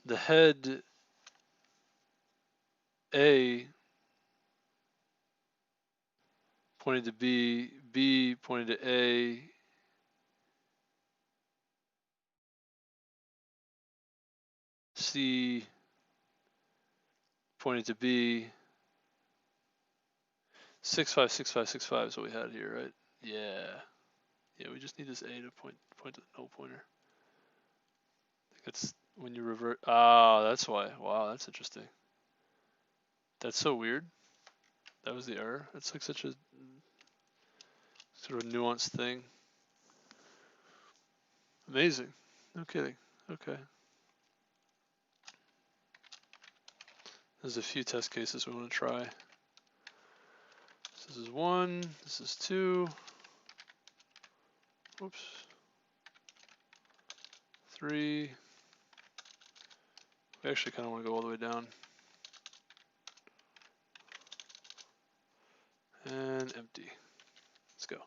the head A pointed to B, B pointed to A, C pointed to B. 656565 is what we had here, right? Yeah. Yeah, we just need this A to point to the null pointer. I think that's when you revert. Ah, that's why. Wow, that's interesting. That's so weird. That was the error. That's like such a sort of nuanced thing. Amazing. No kidding. Okay. There's a few test cases we want to try. This is 1. This is 2. Whoops. 3. We actually kind of want to go all the way down. And empty. Let's go.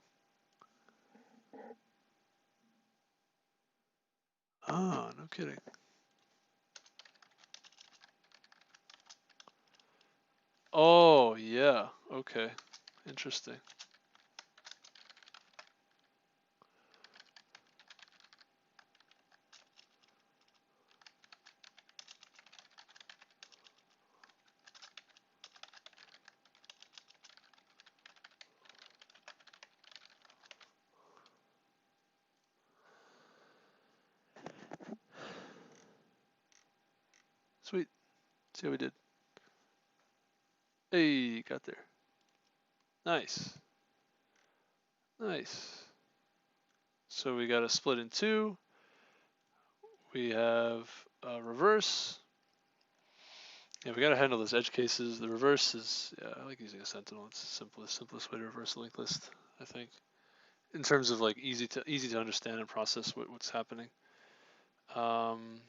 Ah, no kidding. Oh, yeah. Okay. Interesting. Sweet. See how we did. Hey, got there. Nice. Nice. So we got a split in 2. We have a reverse. Yeah, we got to handle those edge cases. The reverse is, yeah, I like using a Sentinel. It's the simplest way to reverse a linked list, I think, in terms of like easy to understand and process what's happening.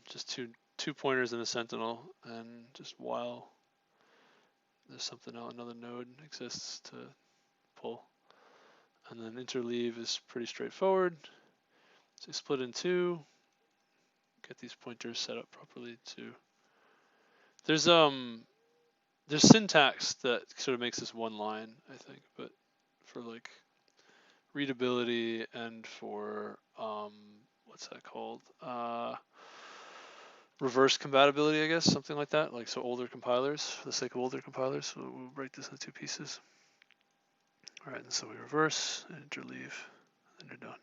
Just two pointers in a Sentinel, and just while there's something else, another node exists to pull. And then interleave is pretty straightforward. So you split in 2, get these pointers set up properly too. There's syntax that sort of makes this one line, I think, but for like readability and for what's that called? Reverse compatibility, I guess, something like that. Like so older compilers, for the sake of older compilers, so we'll break this into 2 pieces. All right, and so we reverse and interleave, and you're done.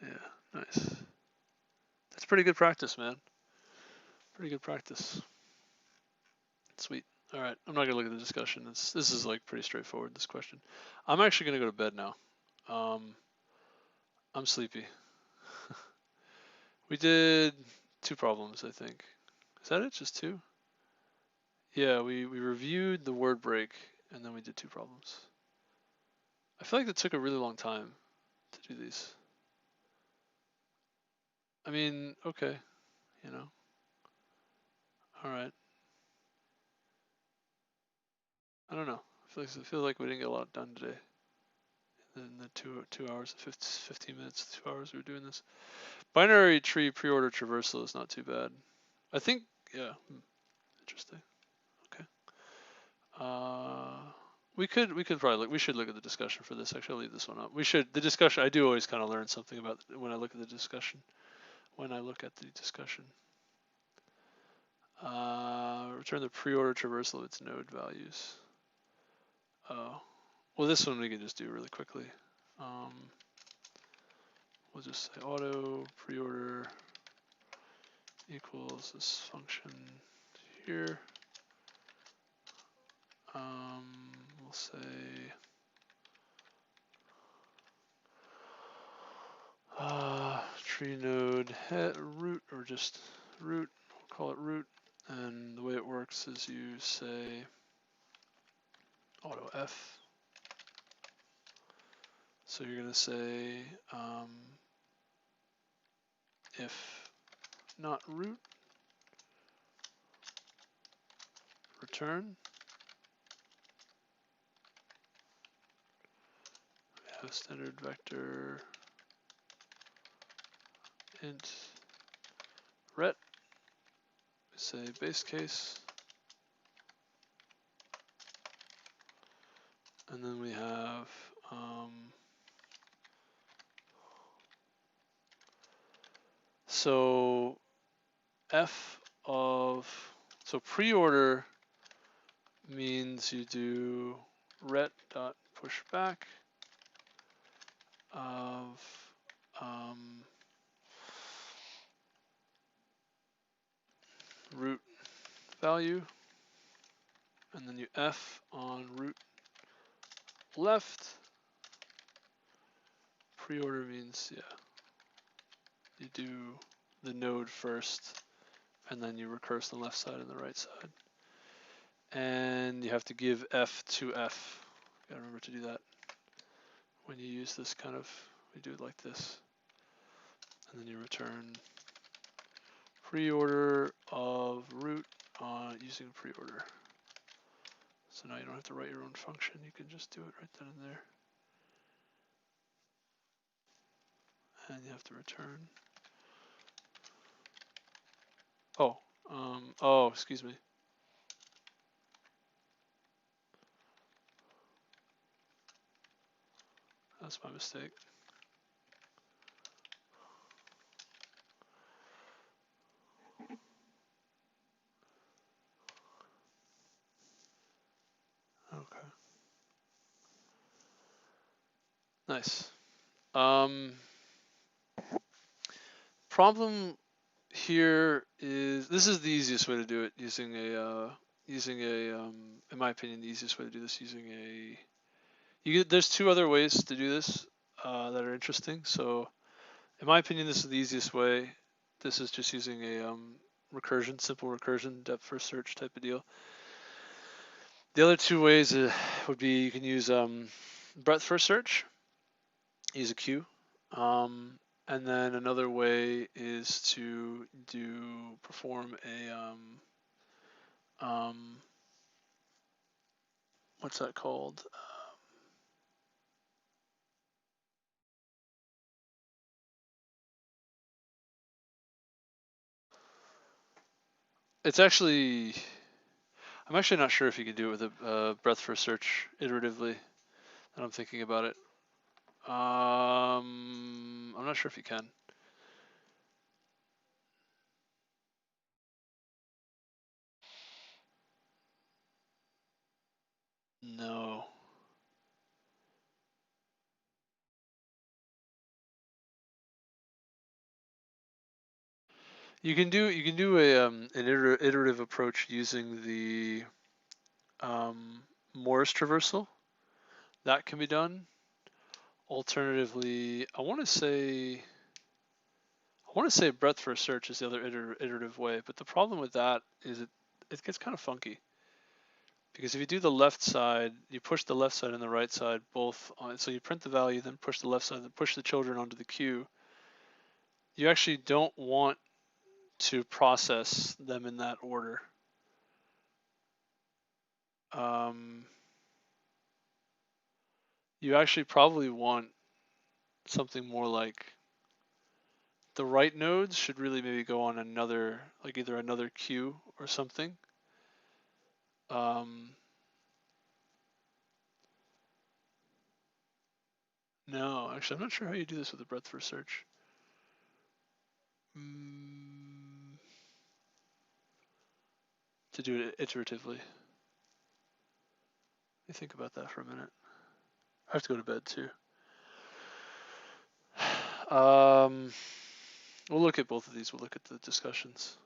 Yeah, nice. It's pretty good practice, man. Pretty good practice. Sweet. All right, I'm not gonna look at the discussion. This is like pretty straightforward, this question. I'm actually gonna go to bed now. I'm sleepy. We did 2 problems, I think. Is that it? Just 2? Yeah, we reviewed the word break and then we did 2 problems. I feel like that took a really long time to do these. I mean, okay, you know. All right. I don't know. I feel like we didn't get a lot done today. In the 2 hours and 15 minutes, 2 hours we were doing this. Binary tree pre-order traversal is not too bad. I think, yeah, interesting. Okay. We could probably we should look at the discussion for this. Actually, I'll leave this one up. The discussion. I do always kind of learn something about when I look at the discussion. Return the pre-order traversal of its node values. Oh, well, this one we can just do really quickly. We'll just say auto pre-order equals this function here. We'll say tree node root, or just root. We'll call it root, and the way it works is you say auto f. So you're gonna say if not root, return. We have standard vector int ret. We say base case, and then we have so f of, so pre-order means you do ret dot pushback of root value, and then you f on root left. Pre-order means, yeah, you do the node first, and then you recurse the left side and the right side. And you have to give f to f. You gotta remember to do that when you use this kind of, we do it like this. And then you return pre-order of root using pre-order. So now you don't have to write your own function, you can just do it right then and there. And you have to return. Oh, excuse me. That's my mistake. Okay. Nice. Problem here is, this is the easiest way to do it using a in my opinion, the easiest way to do this using there's 2 other ways to do this that are interesting. So in my opinion, this is the easiest way. This is just using a recursion, simple recursion, depth first search type of deal. The other 2 ways would be, you can use breadth first search, use a queue. And then another way is to perform a what's that called? It's actually, I'm actually not sure if you can do it with a breadth first search iteratively. And I'm thinking about it. I'm not sure if you can. No. You can do a an iterative approach using the Morris traversal. That can be done. Alternatively, I want to say breadth first search is the other iterative way, but the problem with that is it gets kind of funky. Because if you do the left side, you push the left side and the right side both on, so you print the value, then push the left side, then push the children onto the queue. You actually don't want to process them in that order. You actually probably want something more like the right nodes should really maybe go on another, like either another queue or something. No, actually, I'm not sure how you do this with a breadth first search. To do it iteratively. Let me think about that for a minute. I have to go to bed too. We'll look at both of these. We'll look at the discussions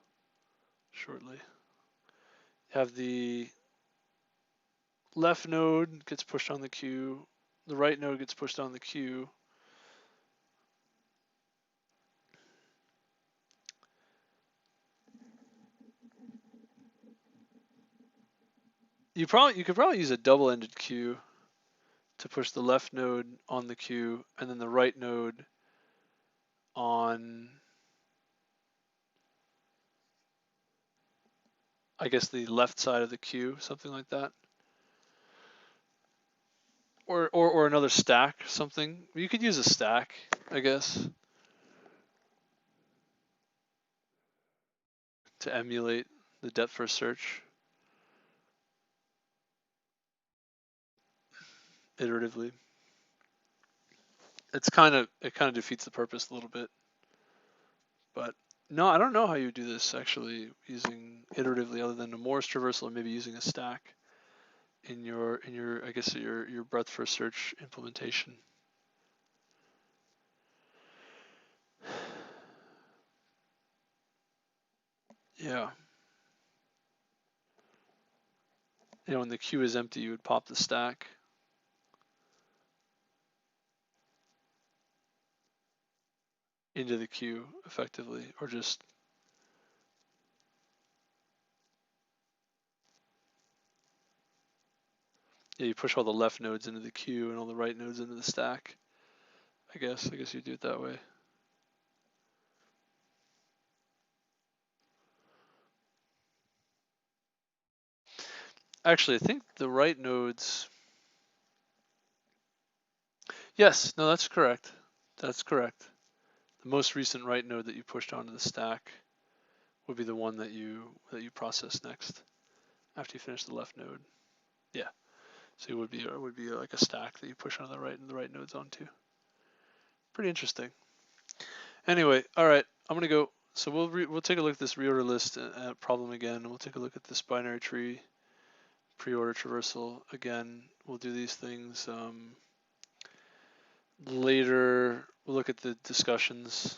shortly. You have the left node gets pushed on the queue. The right node gets pushed on the queue. You could probably use a double-ended queue to push the left node on the queue and then the right node on, I guess, the left side of the queue, something like that. Or another stack, something. You could use a stack, I guess, to emulate the depth first search iteratively. It kind of defeats the purpose a little bit. But no, I don't know how you do this actually using iteratively other than a Morris traversal or maybe using a stack in your I guess your breadth first search implementation. Yeah. You know, when the queue is empty, you would pop the stack. Into the queue effectively, or just you push all the left nodes into the queue and all the right nodes into the stack. I guess you do it that way. Actually, I think the right nodes. Yes, no, that's correct. That's correct. The most recent right node that you pushed onto the stack would be the one that you process next after you finish the left node. Yeah. So it would be like a stack that you push on the right and the right nodes onto. Pretty interesting. Anyway, all right, I'm gonna go. So we'll take a look at this reorder list problem again, and we'll take a look at this binary tree pre-order traversal again. We'll do these things later. We'll look at the discussions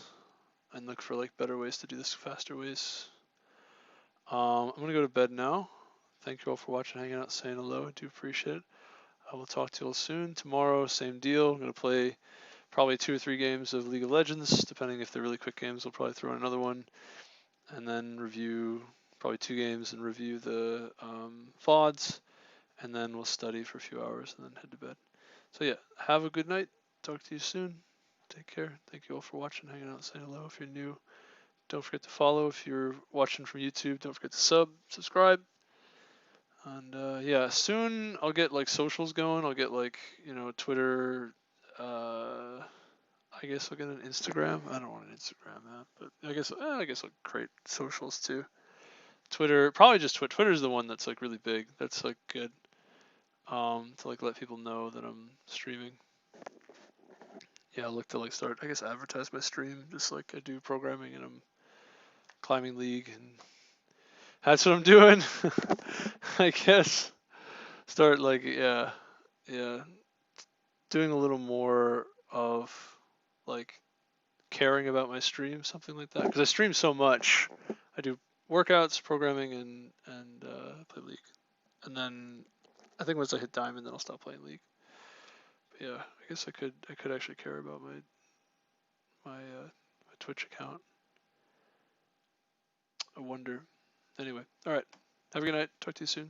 and look for like better ways to do this, faster ways. I'm gonna go to bed now. Thank you all for watching, hanging out, saying hello. I do appreciate it. I will talk to you all soon. Tomorrow, same deal. I'm gonna play probably 2 or 3 games of League of Legends, depending if they're really quick games. We'll probably throw in another one, and then review probably 2 games and review the VODs, and then we'll study for a few hours and then head to bed. So yeah, have a good night. Talk to you soon. Take care. Thank you all for watching, hanging out, saying hello. If you're new, don't forget to follow. If you're watching from YouTube, don't forget to subscribe. And yeah, soon I'll get like socials going. I'll get like, you know, Twitter. I guess I'll get an Instagram. I don't want an Instagram app, but I guess I'll create socials too. Twitter, probably just Twitter. Twitter's the one that's like really big. That's like good. To like let people know that I'm streaming. Yeah, I'll look to like start, I guess, advertise my stream, just like I do programming and I'm climbing League, and that's what I'm doing. I guess start like yeah, doing a little more of like caring about my stream, something like that. Because I stream so much. I do workouts, programming, and play League. And then I think once I hit Diamond, then I'll stop playing League. But yeah, I guess I could actually care about my Twitch account. I wonder. Anyway, all right. Have a good night. Talk to you soon.